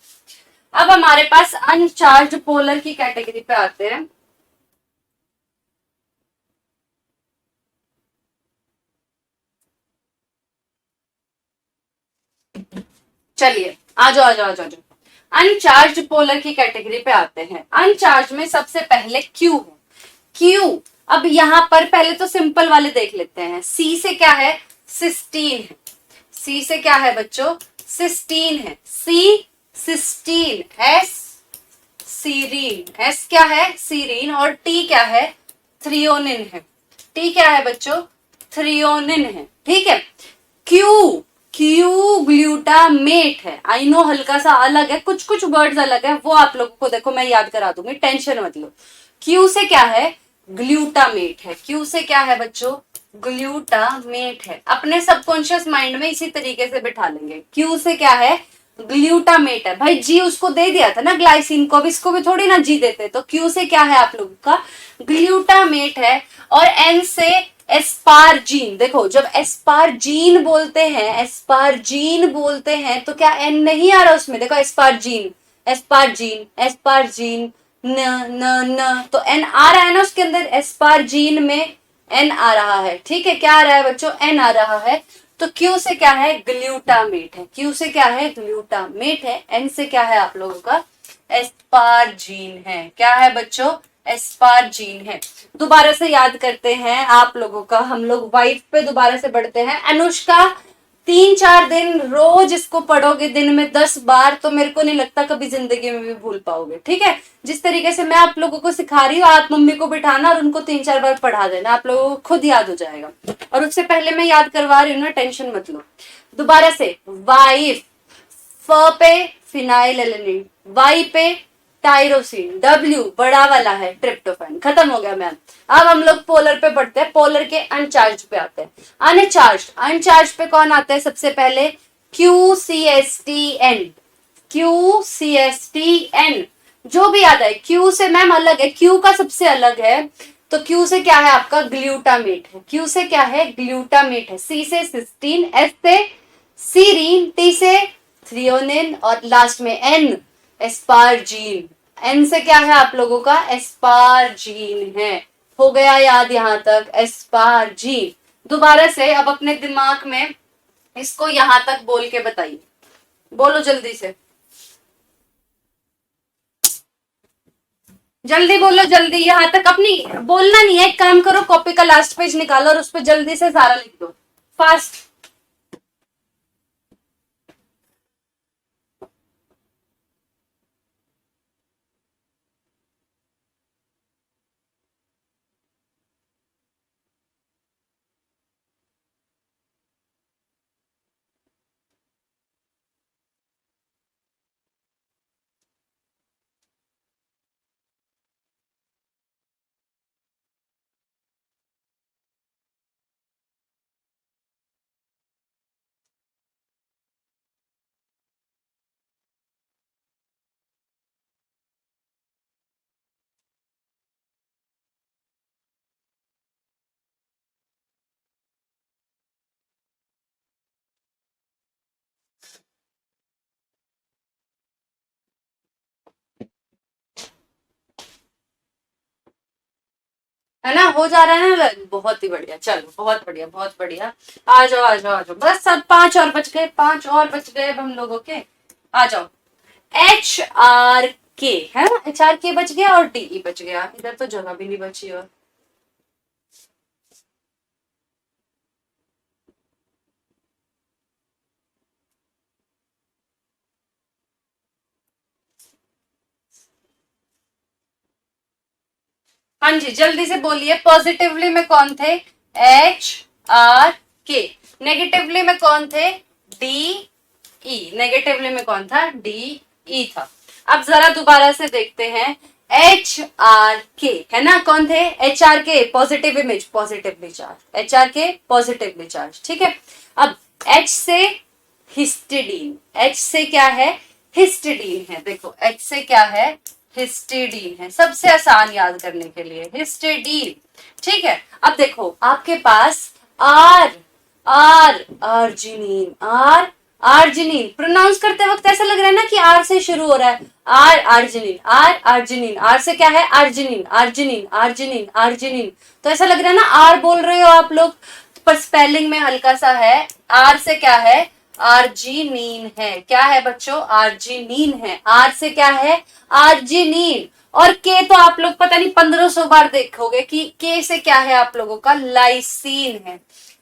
अब हमारे पास अनचार्ज पोलर की कैटेगरी पे आते हैं। चलिए आ जाओ आ जाओ आ जाओ आ जाओ। अनचार्ज पोलर की कैटेगरी पे आते हैं। अनचार्ज में सबसे पहले क्यू है। क्यू, अब यहां पर पहले तो सिंपल वाले देख लेते हैं। सी से क्या है, सिस्टीन है। सी से क्या है बच्चों, सिस्टीन है। सी सिस्टीन, एस सीरीन, एस क्या है सीरीन, और टी क्या है, थ्रियोनिन है। टी क्या है बच्चों, थ्रियोनिन है, ठीक है। क्यू, क्यू ग्लूटामेट है। आई नो हल्का सा अलग है, कुछ कुछ वर्ड्स अलग है, वो आप लोगों को देखो मैं याद करा दूंगी, टेंशन मत लो। क्यू से क्या है, ग्लूटामेट है। क्यू से क्या है बच्चों, ग्लूटामेट है। अपने सबकॉन्शियस माइंड में इसी तरीके से बिठा लेंगे। क्यू से क्या है, ग्लूटामेट है। भाई जी उसको दे दिया था ना ग्लाइसिन को, अब इसको भी थोड़ी ना जी देते। तो क्यू से क्या है आप लोगों का, ग्लूटामेट है। और एन से एस्पारजीन। देखो जब एस्पारजीन बोलते हैं, एस्पारजीन बोलते हैं तो क्या एन नहीं आ रहा उसमें, देखो एस्पारजीन, एस्पारजीन, एस्पारजीन, न न न, तो एन आ रहा है ना उसके अंदर, एस्पारजीन में एन आ रहा है, ठीक है। क्या आ रहा है बच्चों, एन आ रहा है। तो क्यू से क्या है, ग्लूटामेट है। क्यू से क्या है, ग्लूटामेट है। एन से क्या है आप लोगों का, एस्पारजीन है। क्या है बच्चों, एस्पारजीन है। दोबारा से याद करते हैं आप लोगों का, हम लोग वाइफ पे दोबारा से बढ़ते हैं। अनुष्का 3-4 दिन रोज इसको पढ़ोगे, दिन में 10 बार, तो मेरे को नहीं लगता कभी जिंदगी में भी भूल पाओगे, ठीक है। जिस तरीके से मैं आप लोगों को सिखा रही हूँ, आप मम्मी को बिठाना और उनको 3-4 बार पढ़ा देना, आप लोगों को खुद याद हो जाएगा। और उससे पहले मैं याद करवा रही हूँ ना, टेंशन मत लो। दोबारा से, वाइफ, फ पे फिनाइल एलेनिन, वाई पे टाइरोसिन, डब्ल्यू बड़ा वाला है ट्रिप्टोफैन। खत्म हो गया मैम। अब हम लोग पोलर पे पढ़ते हैं, पोलर के अनचार्ज पे आते हैं। अनचार्ज, अनचार्ज पे कौन आता है सबसे पहले, Q C S T N, Q C S T N, जो भी आता है क्यू से मैम अलग है, क्यू का सबसे अलग है। तो क्यू से क्या है आपका, ग्लूटामेट है। क्यू से क्या है, ग्लूटामेट है। सी से सिस्टीन, एस से सीरीन, टी से थ्रियोनिन, और लास्ट में एन एस्पारजीन। एन से क्या है आप लोगों का, एस्पारजीन है। हो गया याद यहां तक, एस्पारजीन। दोबारा से अब अपने दिमाग में इसको यहां तक बोल के बताइए, बोलो जल्दी से, जल्दी बोलो जल्दी, यहां तक अपनी बोलना नहीं है, एक काम करो कॉपी का लास्ट पेज निकालो और उस पर जल्दी से सारा लिख दो, फास्ट। है ना, हो जा रहा है ना, बहुत ही बढ़िया, चलो बहुत बढ़िया बहुत बढ़िया। आ जाओ आ जाओ आ जाओ, बस सब 5 और बच गए, 5 और बच गए अब हम लोगों के। आ जाओ, एच आर के है ना, एच आर के बच गया और डी बच गया, इधर तो जगह भी नहीं बची। और हाँ जी जल्दी से बोलिए, पॉजिटिवली में कौन थे, एच आर के। नेगेटिवली में कौन थे, डी ई। नेगेटिवली में कौन था, डी ई था। अब जरा दोबारा से देखते हैं, एच आर के है ना, कौन थे, एच आर के positive image, positively charge, H R के पॉजिटिवली चार्ज, ठीक है। अब एच से हिस्टिडीन, एच से क्या है, हिस्टिडीन है। देखो एच से क्या है, हिस्टिडीन है, सबसे आसान याद करने के लिए हिस्टिडीन, ठीक है। अब देखो आपके पास R, R arginine, R arginine. Pronounce करते वक्त ऐसा लग रहा है ना कि आर से शुरू हो रहा है, R arginine, R arginine. R से क्या है, अर्जिनिन, अर्जिनिन, अर्जिनिन, अर्जिनिन। तो ऐसा लग रहा है ना आर बोल रहे हो आप लोग, पर स्पेलिंग में हल्का सा है। आर से क्या है, आर्जिनिन है। क्या है बच्चों, आर्जिनिन है। आर से क्या है, आर्जिनिन। और के तो आप लोग पता नहीं 1500 बार देखोगे कि के से क्या है आप लोगों का, लाइसीन है।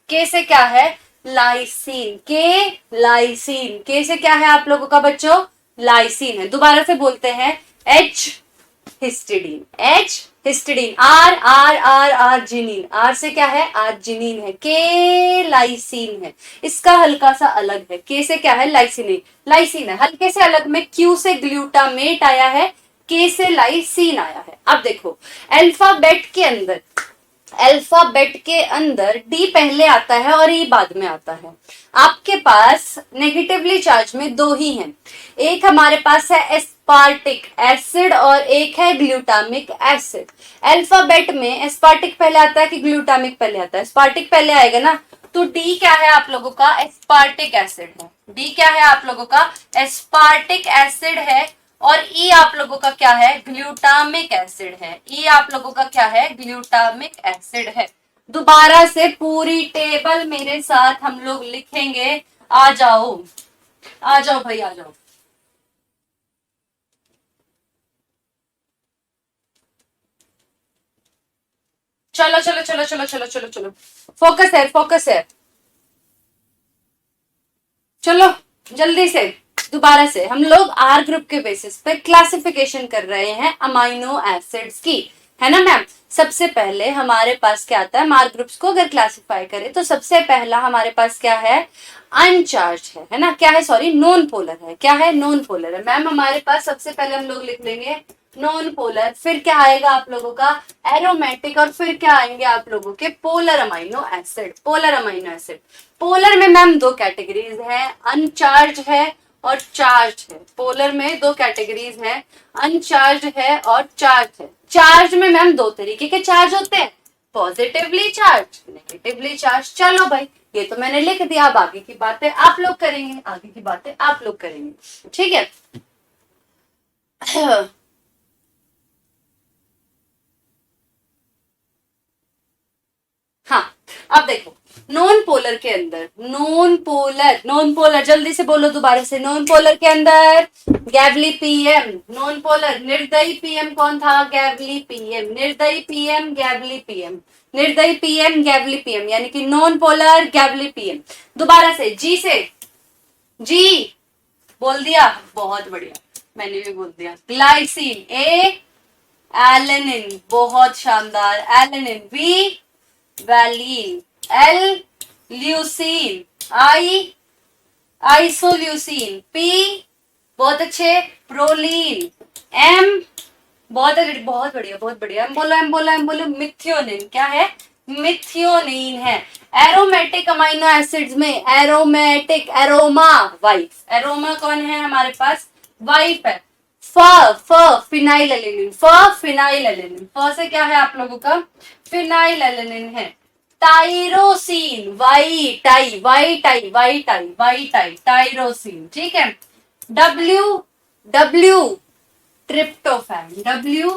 के से क्या है, लाइसीन, के लाइसीन। के से क्या है आप लोगों का बच्चों, लाइसीन है। दोबारा से बोलते हैं, H histidine, H histidine. R R R arginine, R से क्या है, आर्जिनिन है। के लाइसीन है, इसका हल्का सा अलग है। के से क्या है, लाइसिन, लाइसिन है, हल्के से अलग में। क्यू से ग्लूटामेट आया है, के से लाइसीन आया है। अब देखो अल्फाबेट के अंदर, अल्फाबेट के अंदर डी पहले आता है और ई बाद में आता है। आपके पास नेगेटिवली चार्ज में दो ही हैं, एक हमारे पास है एस्पार्टिक एसिड और एक है ग्लूटामिक एसिड। अल्फाबेट में एस्पार्टिक पहले आता है कि ग्लूटामिक पहले आता है, एस्पार्टिक पहले आएगा ना। तो डी क्या है आप लोगों का, एस्पार्टिक एसिड है। डी क्या है आप लोगों का, एस्पार्टिक एसिड है। और ई आप लोगों का क्या है, ग्लूटामिक एसिड है। ई आप लोगों का क्या है, ग्लूटामिक एसिड है। दोबारा से पूरी टेबल मेरे साथ हम लोग लिखेंगे। आ जाओ, आ जाओ भाई, आ जाओ। चलो चलो चलो चलो चलो चलो चलो, फोकस है, फोकस है। चलो जल्दी से, दोबारा से हम लोग आर ग्रुप के बेसिस पे क्लासिफिकेशन कर रहे हैं अमाइनो एसिड्स की, है ना मैम। सबसे पहले हमारे पास क्या आता है, आर ग्रुप्स को अगर क्लासिफाई करें तो सबसे पहला हमारे पास क्या है, अनचार्ज है ना। क्या है, सॉरी, नॉन पोलर है। क्या है, नॉन पोलर है मैम। हमारे पास सबसे पहले हम लोग लिख लेंगे नॉन पोलर, फिर क्या आएगा आप लोगों का, एरोमेटिक, और फिर क्या आएंगे आप लोगों के, polar amino acid, polar amino acid. Polar में मैम दो कैटेगरीज है, अनचार्ज है और चार्ज है। पोलर में दो कैटेगरीज है, अनचार्ज है और चार्ज है। चार्ज में मैम दो तरीके के चार्ज होते हैं, पॉजिटिवली चार्ज, नेगेटिवली चार्ज। चलो भाई, ये तो मैंने लिख दिया, अब आगे की बातें आप लोग करेंगे, आगे की बातें आप लोग करेंगे, ठीक है। हाँ, अब देखो नॉन पोलर के अंदर, नॉन पोलर, नॉन पोलर जल्दी से बोलो दोबारा से, नॉन पोलर के अंदर गैवली पीएम। नॉन पोलर निर्दयी पीएम कौन था, गैवली पीएम। निर्दयी पीएम, गैवली पीएम, निर्दयी पीएम, गैवली पीएम, यानी कि नॉन पोलर, गैवली पीएम। दोबारा से, जी से, जी बोल दिया, बहुत बढ़िया, मैंने भी बोल दिया। ग्लाइसिन, ए एलेनिन, बहुत शानदार, alanine. B valine, L leucine, I isoleucine, P बहुत अच्छे, प्रोलीन, एम बहुत बहुत बढ़िया, बहुत बढ़िया, एम बोलो, एम बोलो, एम बोलो, मिथियोनिन। क्या है, मिथियोनिन है। एरोमेटिक अमाइनो एसिड्स में एरोमेटिक, एरोमा वाइफ, एरोमा कौन है हमारे पास, वाइफ है। फ फ फिनाइल एलेनिन, फ फिनाइल एलेनिन, फ से क्या है आप लोगों का, फिनाइल एलेनिन है। Tyrosine, Y ty, Y ty, Y ty, Y ty, tyrosine, ठीक है। W, W tryptophan, W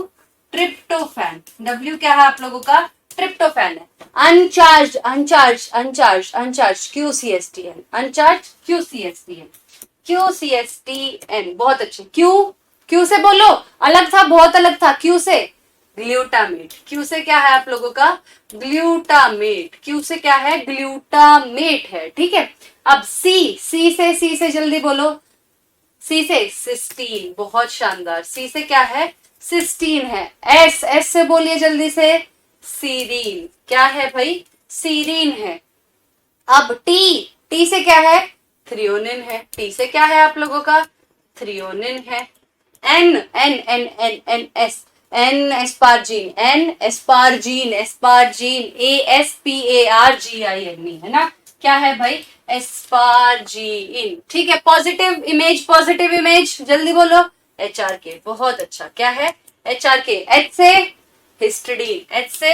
tryptophan, W क्या है आप लोगों का, ट्रिप्टोफैन है। अनचार्ज, अनचार्ज, अनचार्ज, अनचार्ज, क्यूसीएसटीएन, अनचार्ज, क्यूसीएसटीएन, क्यूसीएसटीएन, बहुत अच्छे। क्यू, क्यू से बोलो, अलग था, बहुत अलग था। क्यू से ग्लूटामेट, क्यू से क्या है आप लोगों का, ग्लूटामेट, क्यू से क्या है, ग्लूटामेट है, ठीक है। अब सी, सी से जल्दी बोलो, सी से सिस्टीन, बहुत शानदार, सी से क्या है, सिस्टीन है। एस, एस से बोलिए जल्दी से, सीरीन, क्या है भाई, सीरीन है। अब टी, टी से क्या है, थ्रियोनिन है। टी से क्या है आप लोगों का, थ्रियोनिन है। N, N N N N S, N asparagine, N asparagine, asparagine, A S P A R G I N E, है ना। क्या है भाई, एस्पार्जीन, ठीक है। पॉजिटिव इमेज, पॉजिटिव इमेज जल्दी बोलो, एच आर के, बहुत अच्छा। क्या है, एच आर के। एच से हिस्टिडीन, एच से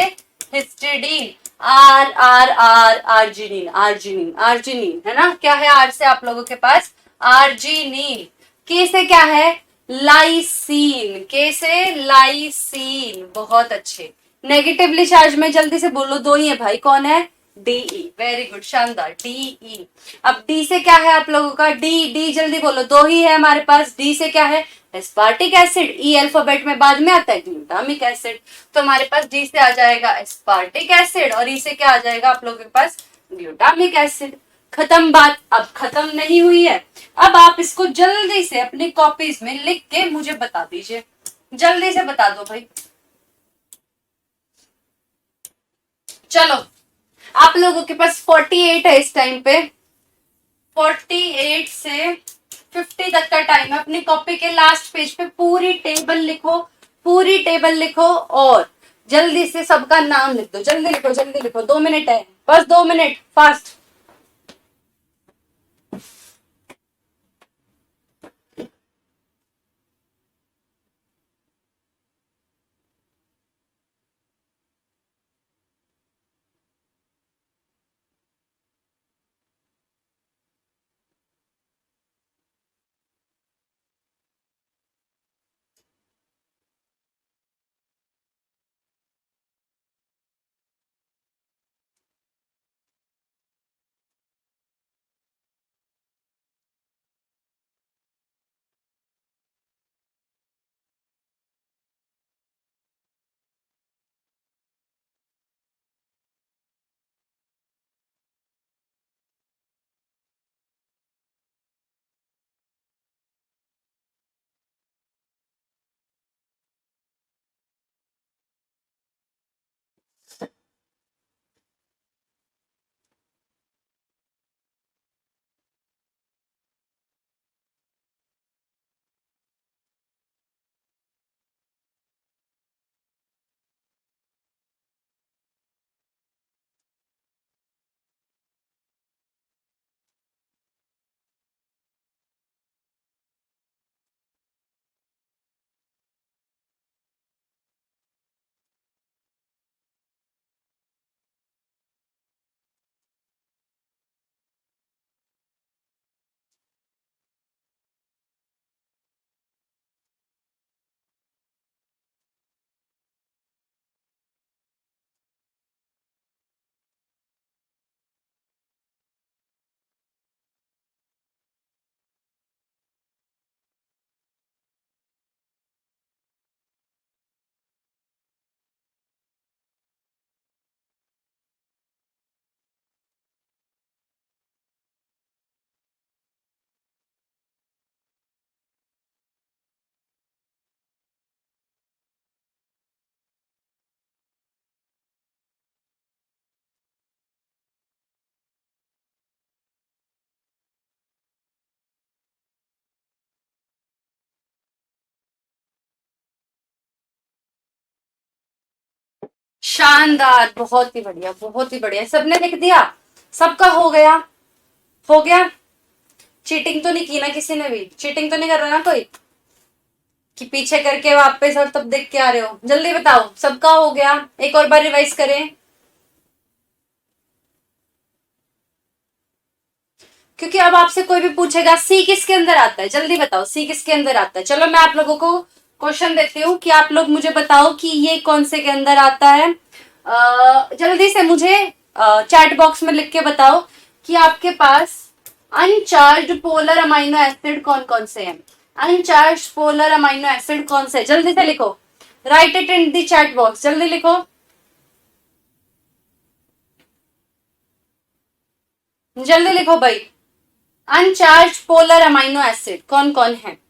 histidine. R R R arginine, arginine, arginine है ना, क्या है आर से आप लोगों के पास, आर्जिनिन। के से क्या है, लाइसीन, के से लाइसीन, बहुत अच्छे। नेगेटिवली चार्ज में जल्दी से बोलो, दो ही है भाई, कौन है, डीई, वेरी गुड, शानदार, डीई। अब डी से क्या है आप लोगों का, डी, डी जल्दी बोलो, दो ही है हमारे पास, डी से क्या है, एस्पार्टिक एसिड, ई अल्फाबेट में बाद में आता है ग्लूटामिक एसिड, तो हमारे पास डी से आ जाएगा एस्पार्टिक एसिड, और ई से क्या आ जाएगा आप लोगों के पास, ग्लूटामिक एसिड। खत्म बात, अब खत्म नहीं हुई है, अब आप इसको जल्दी से अपनी कॉपीज में लिख के मुझे बता दीजिए, जल्दी से बता दो भाई। चलो, आप लोगों के पास 48 है इस टाइम पे, 48 से 50 तक का टाइम है। अपनी कॉपी के लास्ट पेज पे पूरी टेबल लिखो, पूरी टेबल लिखो, और जल्दी से सबका नाम लिख दो, जल्दी लिखो, जल्दी लिखो, 2 मिनट है, बस 2 मिनट, फास्ट। शानदार, बहुत ही बढ़िया, बहुत ही बढ़िया, सबने लिख दिया, सबका हो गया, हो गया। चीटिंग तो नहीं की ना किसी ने भी, चीटिंग तो नहीं कर रहा ना कोई, कि पीछे करके वापस और तब देख के आ रहे हो, जल्दी बताओ, सबका हो गया, एक और बार रिवाइज करें, क्योंकि अब आपसे कोई भी पूछेगा सी किसके अंदर आता है, जल्दी बताओ सी किसके अंदर आता है। चलो मैं आप लोगों को क्वेश्चन देती हूँ कि आप लोग मुझे बताओ कि ये कौन से के अंदर आता है। जल्दी से मुझे चैट बॉक्स में लिख के बताओ कि आपके पास अनचार्ज पोलर अमाइनो एसिड कौन कौन से हैं, अनचार्ज पोलर अमाइनो एसिड कौन से, जल्दी से लिखो, right it in the chat box, जल्दी लिखो, जल्दी लिखो भाई, अनचार्ज पोलर अमाइनो एसिड कौन कौन है।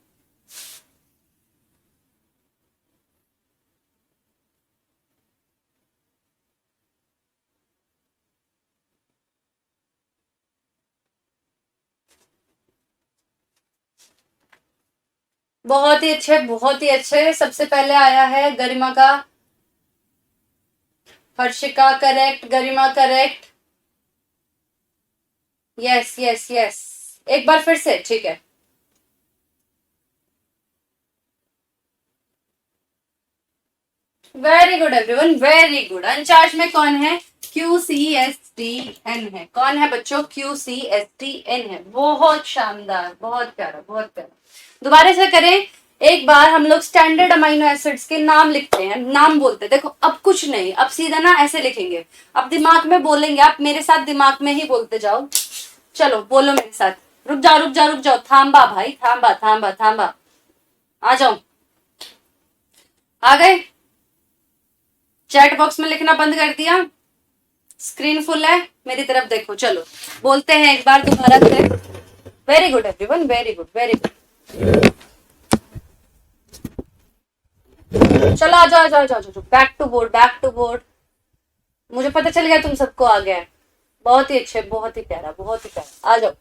बहुत ही अच्छे, बहुत ही अच्छे, सबसे पहले आया है गरिमा का, हर्षिका करेक्ट, गरिमा करेक्ट, यस यस यस, एक बार फिर से, ठीक है, very good everyone, very good. अनचार्ज में कौन है, QCSTN है। कौन है बच्चों? QCSTN है। बहुत शानदार, बहुत प्यारा, बहुत प्यारा। दोबारा से करें एक बार। हम लोग स्टैंडर्ड अमीनो एसिड्स के नाम लिखते हैं, नाम बोलते हैं। देखो अब कुछ नहीं, अब सीधा ना ऐसे लिखेंगे। अब दिमाग में बोलेंगे, आप मेरे साथ दिमाग में ही बोलते जाओ। चलो बोलो मेरे साथ। रुक जाओ रुक जाओ रुक जाओ, थांबा भाई, थांबा थांबा थांबा। आ जाओ, आ गए? चैट बॉक्स में लिखना बंद कर दिया? स्क्रीन फुल है? मेरी तरफ देखो। चलो बोलते हैं एक बार दोबारा से। Very good everyone, very good, very good. चलो आ जाओ आ जाओ आ जाओ, back to board, back to board. मुझे पता चल गया तुम सबको आ गया है। बहुत ही अच्छे, बहुत ही प्यारा, बहुत ही प्यारा। आ जाओ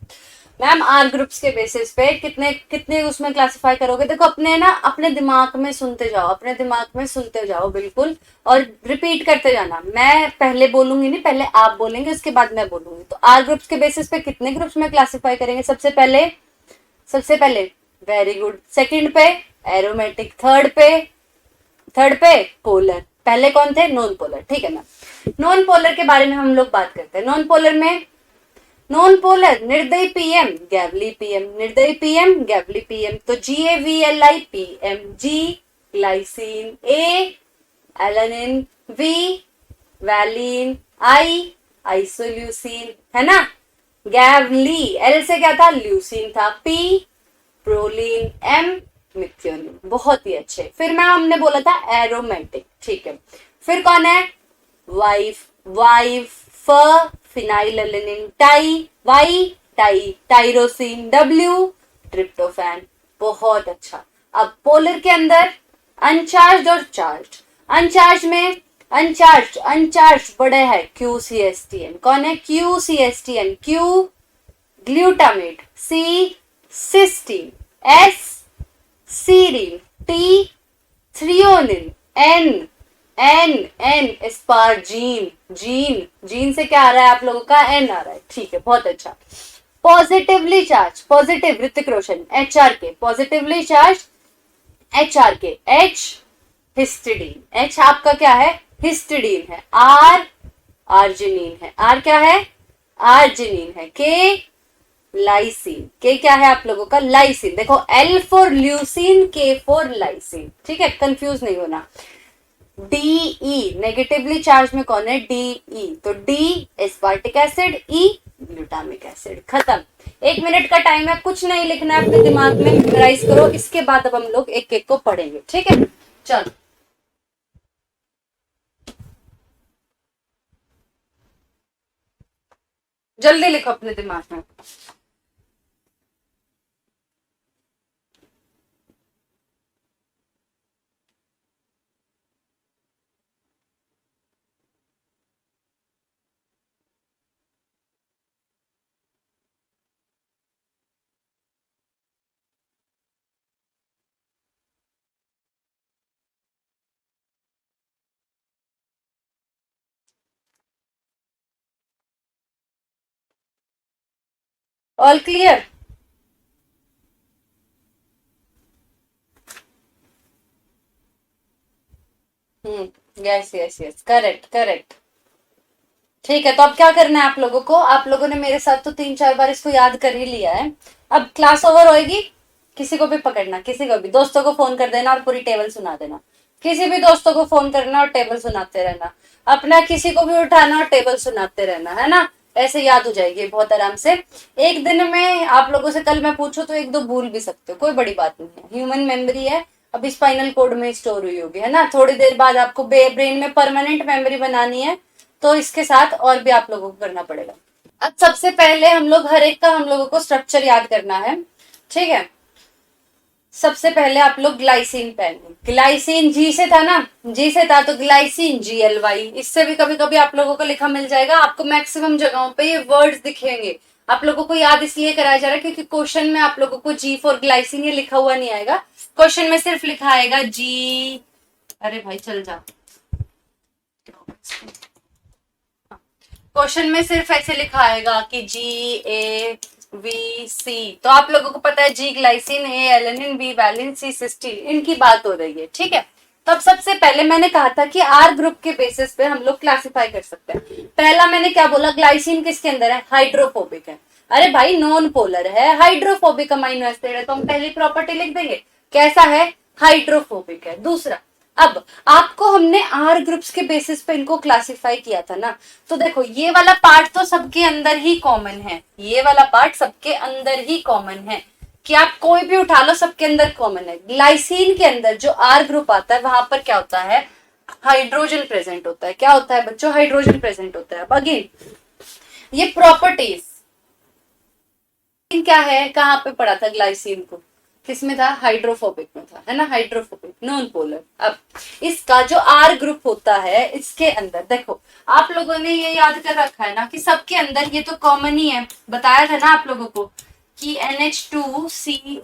मैम। आर ग्रुप्स के बेसिस पे कितने कितने उसमें क्लासिफाई करोगे? देखो अपने ना, अपने दिमाग में सुनते जाओ, अपने दिमाग में सुनते जाओ बिल्कुल, और रिपीट करते जाना। मैं पहले बोलूंगी नहीं, पहले आप बोलेंगे, उसके बाद मैं बोलूंगी। तो आर ग्रुप्स के बेसिस पे कितने ग्रुप्स में क्लासिफाई करेंगे? सबसे पहले वेरी गुड, सेकंड पे एरोमेटिक, थर्ड पे पोलर। पहले कौन थे? नॉन पोलर, ठीक है ना। नॉन पोलर के बारे में हम लोग बात करते हैं। नॉन पोलर में, नॉन पोलर निर्दयी पीएम, गैवली पीएम, निर्दयी पीएम, गैवली पीएम। तो GAVLI PM, G glycine, A alanine, V valine, I isoleucine, है ना। गैवली, एल से क्या था? ल्यूसिन था, पी प्रोलीन, एम मिथियोनिन। बहुत ही अच्छे। फिर मैं हमने बोला था एरोमेटिक, ठीक है। फिर कौन है? वाइफ, फ फिनाइलएलेनिन, टाइरोसिन, डब्ल्यू ट्रिप्टोफैन। बहुत अच्छा। अब पोलर के अंदर अनचार्ज और चार्ज। अनचार्ज में, अनचार्ज बड़े है QCSTN। कौन है? QCSTN। Q glutamate, C cysteine, S serine, T threonine, N asparagine. जीन से क्या आ रहा है आप लोगों का? एन आ रहा है, ठीक है, बहुत अच्छा। Positively charge, positive Hrithik Roshan, HRK, positively charge HRK, H histidine. H आपका क्या है? हिस्टिडीन है। R आर्जिनिन है। R क्या है? आर्जिनिन है। K lysine. K क्या है आप लोगों का? लाइसिन। देखो L for leucine, K for lysine, ठीक है, कंफ्यूज नहीं होना। DE नेगेटिवली चार्ज में कौन है? DE। तो D aspartic acid, E glutamic acid. खत्म। 1 मिनट का टाइम है, कुछ नहीं लिखना है, अपने दिमाग में मेमोराइज करो। इसके बाद अब हम लोग एक एक को पढ़ेंगे, ठीक है। चलो जल्दी लिखो अपने दिमाग में। All clear? Yes yes yes, correct correct. ठीक है, तो अब क्या करना है आप लोगों को? आप लोगों ने मेरे साथ तो 3-4 बार इसको याद कर ही लिया है। अब क्लास ओवर होएगी, किसी को भी पकड़ना, किसी को भी, दोस्तों को फोन कर देना और पूरी टेबल सुना देना। किसी भी दोस्तों को फोन करना और टेबल सुनाते रहना। अपना किसी को भी उठाना और टेबल सुनाते रहना, है ना। ऐसे याद हो जाएगी बहुत आराम से। एक दिन में आप लोगों से कल मैं पूछूं तो 1-2 भूल भी सकते हो, कोई बड़ी बात नहीं है। ह्यूमन मेमोरी है, अभी स्पाइनल कोड में स्टोर हुई होगी, है ना। थोड़ी देर बाद आपको ब्रेन में परमानेंट मेमोरी बनानी है, तो इसके साथ और भी आप लोगों को करना पड़ेगा। अब सबसे पहले हम लोग हर एक का हम लोगों को स्ट्रक्चर याद करना है, ठीक है। सबसे पहले आप लोग ग्लाइसिन पहने। ग्लाइसिन जी से था ना, जी से था तो ग्लाइसिन GLY। इससे भी कभी कभी आप लोगों को लिखा मिल जाएगा। आपको मैक्सिमम जगहों पे ये वर्ड्स दिखेंगे। आप लोगों को याद इसलिए कराया जा रहा है क्योंकि क्वेश्चन में आप लोगों को G फॉर ग्लाइसिन ये लिखा हुआ नहीं आएगा। क्वेश्चन में सिर्फ लिखा आएगा G। अरे भाई चल जा। क्वेश्चन में सिर्फ ऐसे लिखा आएगा कि GAVC। तो आप लोगों को पता है G glycine, A alanine, B valine, C cysteine, इनकी बात हो रही है, ठीक है। तो अब सबसे पहले मैंने कहा था कि आर ग्रुप के बेसिस पे हम लोग क्लासिफाई कर सकते हैं। पहला मैंने क्या बोला, ग्लाइसिन किसके अंदर है, हाइड्रोफोबिक है। अरे भाई नॉन पोलर है, हाइड्रोफोबिक अमीनो एसिड है, तो हम पहली प्रॉपर्टी लिख देंगे कैसा है, हाइड्रोफोबिक है। दूसरा, अब आपको हमने आर ग्रुप्स के बेसिस पे इनको क्लासिफाई किया था ना, तो देखो ये वाला पार्ट तो सबके अंदर ही कॉमन है, ये वाला पार्ट सबके अंदर ही कॉमन है कि आप कोई भी उठा लो सबके अंदर कॉमन है। ग्लाइसिन के अंदर जो आर ग्रुप आता है वहां पर क्या होता है, हाइड्रोजन प्रेजेंट होता है। क्या होता है बच्चों, हाइड्रोजन प्रेजेंट होता है। अगेन ये प्रॉपर्टीज क्या है, कहां पे पढ़ा था ग्लाइसिन को, किसमें था, हाइड्रोफोबिक में था, है ना, हाइड्रोफोबिक नॉन पोलर। अब इसका जो आर ग्रुप होता है इसके अंदर देखो, आप लोगों ने ये याद कर रखा है ना कि सबके अंदर ये तो कॉमन ही है, बताया था ना आप लोगों को कि NH2COOH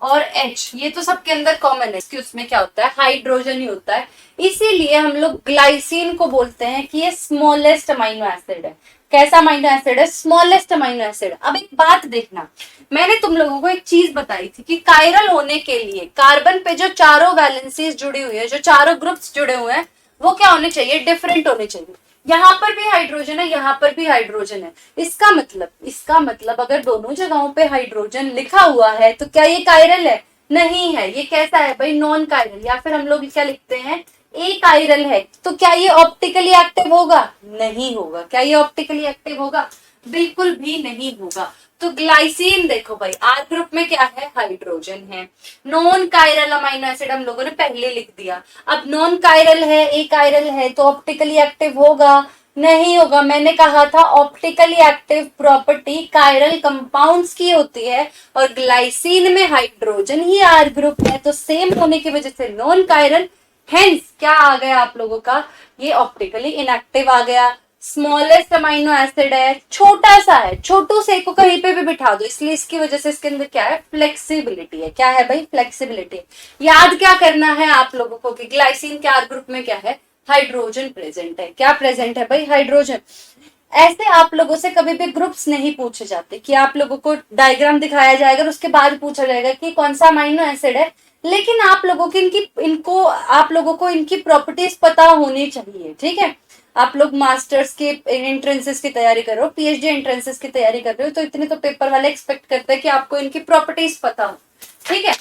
और H ये तो सबके अंदर कॉमन है, कि उसमें क्या होता है, हाइड्रोजन ही होता है। इसीलिए हम लोग ग्लाइसिन को बोलते हैं कि ये स्मॉलेस्ट अमाइनो एसिड है। कैसा अमाइनो एसिड है, स्मॉलेस्ट अमाइनो एसिड। अब एक बात देखना, मैंने तुम लोगों को एक चीज बताई थी कि कायरल होने के लिए कार्बन पे जो चारों वैलेंसीज जुड़ी हुई है, जो चारों ग्रुप्स जुड़े हुए हैं, वो क्या होने चाहिए, डिफरेंट होने चाहिए। यहाँ पर भी हाइड्रोजन है, यहाँ पर भी हाइड्रोजन है। इसका मतलब अगर दोनों जगहों पे हाइड्रोजन लिखा हुआ है तो क्या ये कायरल है, नहीं है। ये कैसा है भाई, नॉन कायरल, या फिर हम लोग क्या लिखते हैं, ए कायरल है। तो क्या ये ऑप्टिकली एक्टिव होगा, नहीं होगा। क्या ये ऑप्टिकली एक्टिव होगा, बिल्कुल भी नहीं होगा। तो ग्लाइसिन देखो भाई, आर ग्रुप में क्या है, हाइड्रोजन है। नॉन कायरल अमाइनो एसिड हम लोगों ने पहले लिख दिया। अब नॉन कायरल है, ए कायरल है, तो ऑप्टिकली एक्टिव होगा, नहीं होगा। मैंने कहा था optically active property chiral compounds की होती है, और ग्लाइसिन में हाइड्रोजन ही आर ग्रुप है, तो सेम होने की वजह से नॉन कायरल। हेंस क्या आ गया आप लोगों का, ये ऑप्टिकली इनएक्टिव आ गया। स्मॉलेस्ट अमाइनो एसिड है, छोटा सा है, छोटू से को कहीं पे भी बिठा दो, इसलिए इसकी वजह से इसके अंदर क्या है, फ्लेक्सिबिलिटी है। क्या है भाई, फ्लेक्सिबिलिटी। याद क्या करना है आप लोगों को कि ग्लाइसिन के आर ग्रुप में क्या है, हाइड्रोजन प्रेजेंट है। क्या प्रेजेंट है भाई, हाइड्रोजन। ऐसे आप लोगों से कभी भी ग्रुप्स नहीं पूछे जाते कि आप लोगों को डायग्राम दिखाया जाएगा और उसके बाद पूछा जाएगा कि कौन सा अमाइनो एसिड है, लेकिन आप लोगों की आप लोगों को इनकी प्रॉपर्टीज पता होनी चाहिए। ठीक है, आप लोग मास्टर्स के एंट्रेंसेस की तैयारी कर रहे हो, पीएचडी एंट्रेंसेस की तैयारी कर रहे हो, तो इतने तो पेपर वाले एक्सपेक्ट करते हैं कि आपको इनकी प्रॉपर्टीज पता हो। ठीक है,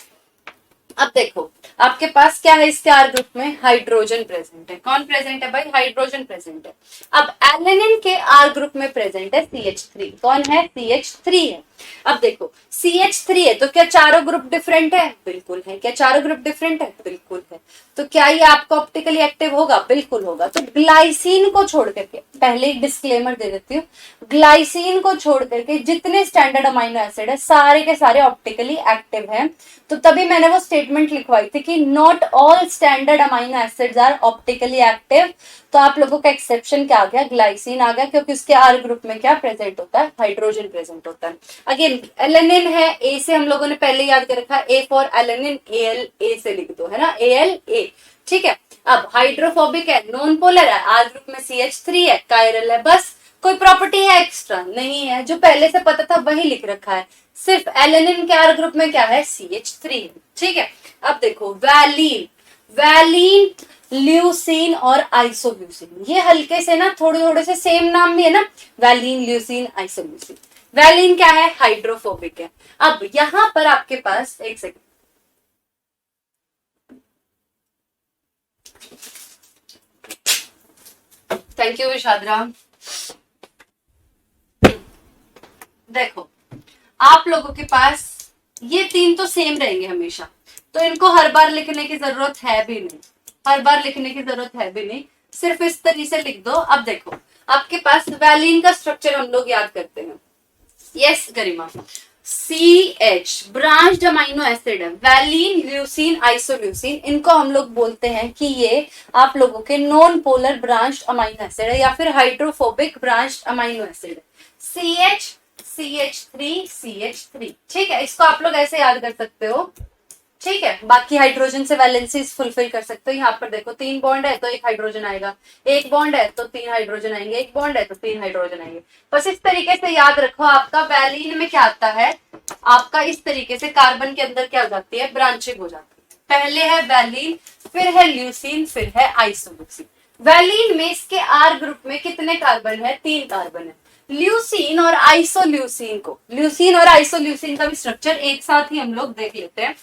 अब देखो आपके पास क्या है, इसके आर ग्रुप में हाइड्रोजन प्रेजेंट है। कौन प्रेजेंट है भाई, हाइड्रोजन प्रेजेंट है। अब एलेनिन के आर ग्रुप में प्रेजेंट है CH3। कौन है, CH3 है। अब देखो CH3 है तो क्या चारों ग्रुप डिफरेंट है, बिल्कुल है। क्या चारों ग्रुप डिफरेंट है, बिल्कुल है। तो क्या ये आपको ऑप्टिकली एक्टिव होगा, बिल्कुल होगा। तो ग्लाइसिन को छोड़ करके, पहले एक डिस्क्लेमर दे देती हूँ, ग्लाइसिन को छोड़ करके जितने स्टैंडर्ड अमाइनो एसिड है सारे के सारे ऑप्टिकली एक्टिव हैं। तो तभी मैंने वो स्टेटमेंट लिखवाई थी कि not all standard amino acids are optically active. तो आप लोगों का एक्सेप्शन क्या आ गया, ग्लाइसिन आ गया, क्योंकि उसके आर ग्रुप में क्या प्रेजेंट होता है, हाइड्रोजन प्रेजेंट होता है। अगेन एलेनिन है, ए से हम लोगों ने पहले याद कर रखा, ए फॉर एलेनिन, AL ए से लिख दो, है ना, ALA। ठीक है, अब हाइड्रोफोबिक है, नॉन पोलर है, आर ग्रुप में CH3 है, कायरल है। बस कोई प्रॉपर्टी है एक्स्ट्रा नहीं है, जो पहले से पता था वही लिख रखा है। सिर्फ एलेनिन के आर ग्रुप में क्या है, CH3। ठीक है, अब देखो वैलीन, वैलीन, ल्यूसीन और आइसोल्यूसिन, ये हल्के से ना थोड़े थोड़े से सेम नाम भी है ना, वैलीन, ल्यूसीन, आइसोल्यूसिन। वैलीन क्या है, हाइड्रोफोबिक है। अब यहां पर आपके पास एक सेकंड, थैंक यू विशाद्रा। देखो आप लोगों के पास ये तीन तो सेम रहेंगे हमेशा, तो इनको हर बार लिखने की जरूरत है भी नहीं, हर बार लिखने की जरूरत है भी नहीं, सिर्फ इस तरीके से लिख दो। अब देखो आपके पास वैलीन का स्ट्रक्चर हम लोग याद करते हैं। यस गरिमा, CH ब्रांच्ड अमाइनो एसिड है, वैलीन, ल्यूसीन, आइसोल्यूसिन, इनको हम लोग बोलते हैं कि ये आप लोगों के non polar branched amino acid है, या फिर हाइड्रोफोबिक ब्रांच्ड अमाइनो एसिड है। CH, CH3, CH3। ठीक है, इसको आप लोग ऐसे याद कर सकते हो। ठीक है, बाकी हाइड्रोजन से वैलेंसीज फुलफिल कर सकते हो। यहाँ पर देखो 3 बॉन्ड है तो 1 हाइड्रोजन आएगा, 1 बॉन्ड है तो 3 हाइड्रोजन आएंगे, 1 बॉन्ड है तो 3 हाइड्रोजन आएंगे। बस इस तरीके से याद रखो। आपका वैलीन में क्या आता है, आपका इस तरीके से कार्बन के अंदर क्या हो जाती है, ब्रांचिंग हो जाती पहले है वैलीन, फिर है ल्यूसीन, फिर है आइसोल्यूसीन। वैलीन में इसके आर ग्रुप में कितने कार्बन है? 3 कार्बन है। ल्यूसीन और आइसोल्यूसीन को, ल्यूसीन और आइसोल्यूसीन का भी स्ट्रक्चर एक साथ ही हम लोग देख लेते हैं।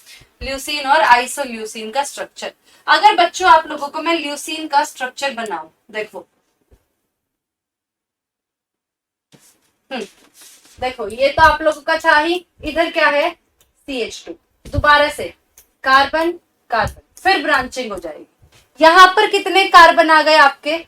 ल्यूसीन और आइसोल्यूसीन का स्ट्रक्चर, अगर बच्चों आप लोगों को मैं ल्यूसीन का स्ट्रक्चर बनाऊं, देखो देखो ये तो आप लोगों का चाहिए, इधर क्या है? CH2, दोबारा से कार्बन कार्बन, फिर ब्रांचिंग हो जाएगी। यहां पर कितने कार्बन आ गए आपके?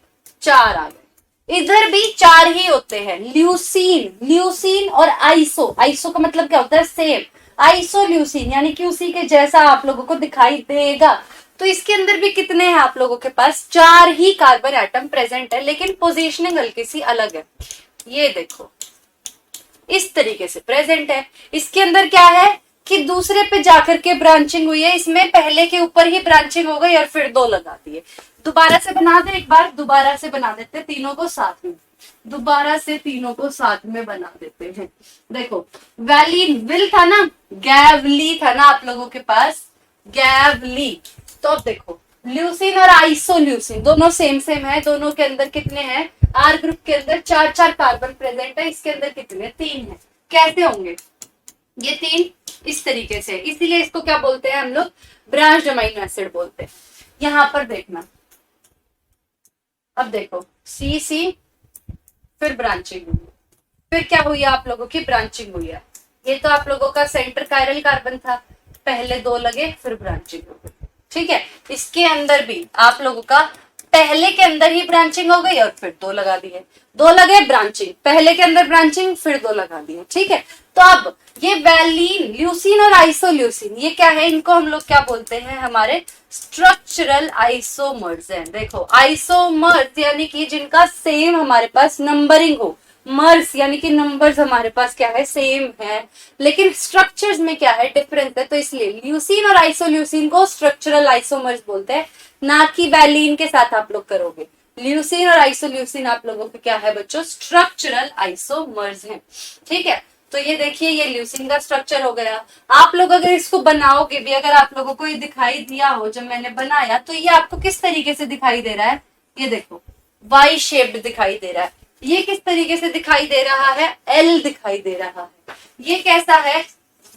4 आ गए। इधर भी 4 ही होते हैं। ल्यूसीन, ल्यूसीन और आइसो, आइसो का मतलब क्या होता है? सेम। आइसोल्यूसीन यानी कि उसी के जैसा आप लोगों को दिखाई देगा। तो इसके अंदर भी कितने हैं आप लोगों के पास? 4 ही कार्बन एटम प्रेजेंट है, लेकिन पोजीशनिंग हल्की सी अलग है। ये देखो इस तरीके से प्रेजेंट है। इसके अंदर क्या है कि दूसरे पे जाकर के ब्रांचिंग हुई है, इसमें पहले के ऊपर ही ब्रांचिंग हो गई और फिर 2 लगा दिए। दोबारा से बना दे एक बार, दोबारा से बना देते तीनों को साथ में, दोबारा से तीनों को साथ में बना देते हैं। देखो वैलीन, विल था ना, गैवली था ना आप लोगों के पास, गैवली। तो अब देखो ल्यूसीन और आइसोल्यूसीन दोनों सेम सेम है। दोनों के अंदर कितने हैं? आर ग्रुप के अंदर 4 कार्बन प्रेजेंट है, इसके अंदर कितने? 3 है। कैसे होंगे ये 3? इस तरीके से, इसीलिए इसको क्या बोलते हैं हम लोग? ब्रांच्ड अमीनो एसिड बोलते हैं। यहां पर देखना, अब देखो सी फिर ब्रांचिंग हुई, फिर क्या हुई? आप लोगों की ब्रांचिंग हुई है। ये तो आप लोगों का सेंटर कायरल कार्बन था, पहले 2 लगे फिर ब्रांचिंग हो गई, ठीक है। इसके अंदर भी आप लोगों का पहले के अंदर ही ब्रांचिंग हो गई और फिर 2 लगा दिए, 2 लगे ब्रांचिंग, पहले के अंदर ब्रांचिंग फिर 2 लगा दिए, ठीक है। तो अब ये वैलीन, ल्यूसीन और आइसोल्यूसीन ये क्या है? इनको हम लोग क्या बोलते हैं? हमारे स्ट्रक्चरल आइसोमर्स हैं। देखो आइसोमर्स यानी कि जिनका सेम हमारे पास नंबरिंग हो, मर्स यानी कि नंबर्स हमारे पास क्या है? सेम है, लेकिन स्ट्रक्चर्स में क्या है? डिफरेंस है। तो इसलिए ल्यूसीन और आइसोल्यूसीन को स्ट्रक्चरल आइसोमर्स बोलते हैं, ना कि वैलीन के साथ आप लोग करोगे। ल्यूसीन और आइसोल्यूसीन आप लोगों के क्या है बच्चों? स्ट्रक्चरल आइसोमर्स हैं, ठीक है। तो ये देखिए ये ल्यूसीन का स्ट्रक्चर हो गया। आप लोग अगर इसको बनाओगे भी, अगर आप लोगों को ये दिखाई दिया हो जब मैंने बनाया, तो ये आपको किस तरीके से दिखाई दे रहा है? ये देखो वाई शेप्ड दिखाई दे रहा है। ये किस तरीके से दिखाई दे रहा है? एल दिखाई दे रहा है। ये कैसा है?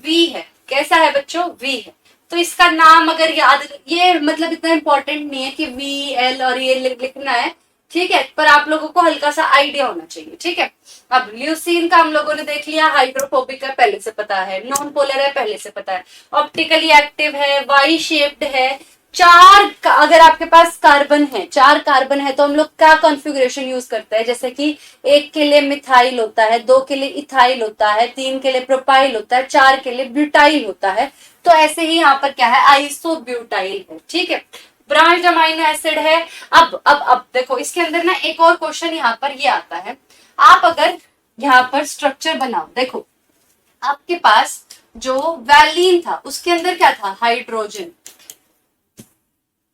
वी है। कैसा है बच्चों? वी है। तो इसका नाम अगर याद, ये मतलब इतना इंपॉर्टेंट नहीं है कि वी एल और ये लिखना है, ठीक है, पर आप लोगों को हल्का सा आइडिया होना चाहिए, ठीक है। अब ल्यूसीन का हम लोगों ने देख लिया, हाइड्रोफोबिक है पहले से पता है, नॉन पोलर है पहले से पता है, ऑप्टिकली एक्टिव है, वाई शेप्ड है, 4 अगर आपके पास कार्बन है, 4 कार्बन है तो हम लोग क्या कॉन्फ़िगरेशन यूज करते हैं? जैसे कि 1 के लिए मिथाइल होता है, 2 के लिए इथाइल होता है, 3 के लिए प्रोपाइल होता है, 4 के लिए ब्यूटाइल होता है। तो ऐसे ही यहाँ पर क्या है? आइसोब्यूटाइल है, ठीक है। ब्रांच्ड अमीनो एसिड है। अब देखो इसके अंदर ना एक और क्वेश्चन यहाँ पर ये आता है, आप अगर यहाँ पर स्ट्रक्चर बनाओ, देखो आपके पास जो वैलीन था उसके अंदर क्या था? हाइड्रोजन,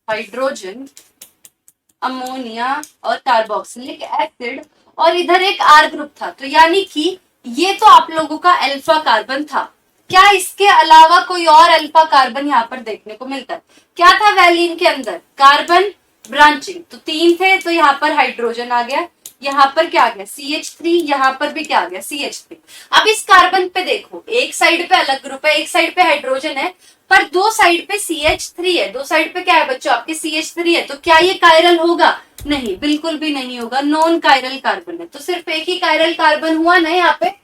हाइड्रोजन, अमोनिया और कार्बोक्सिलिक एसिड, और इधर एक आर ग्रुप था। तो यानी कि ये तो आप लोगों का अल्फा कार्बन था। क्या इसके अलावा कोई और अल्फा कार्बन यहाँ पर देखने को मिलता है? क्या था वैलीन के अंदर? कार्बन, ब्रांचिंग, तो 3 थे, तो यहाँ पर हाइड्रोजन आ गया, यहाँ पर क्या आ गया? CH3, यहाँ पर भी क्या आ गया? CH3। अब इस कार्बन पे देखो, एक साइड पे अलग ग्रुप है, एक साइड पे हाइड्रोजन है, पर 2 साइड पे CH3 है, 2 साइड पे क्या है बच्चों? आपके CH3 है। तो क्या ये कायरल होगा? नहीं, बिल्कुल भी नहीं होगा, नॉन कायरल कार्बन है। तो सिर्फ एक ही कायरल कार्बन हुआ ना यहाँ पे।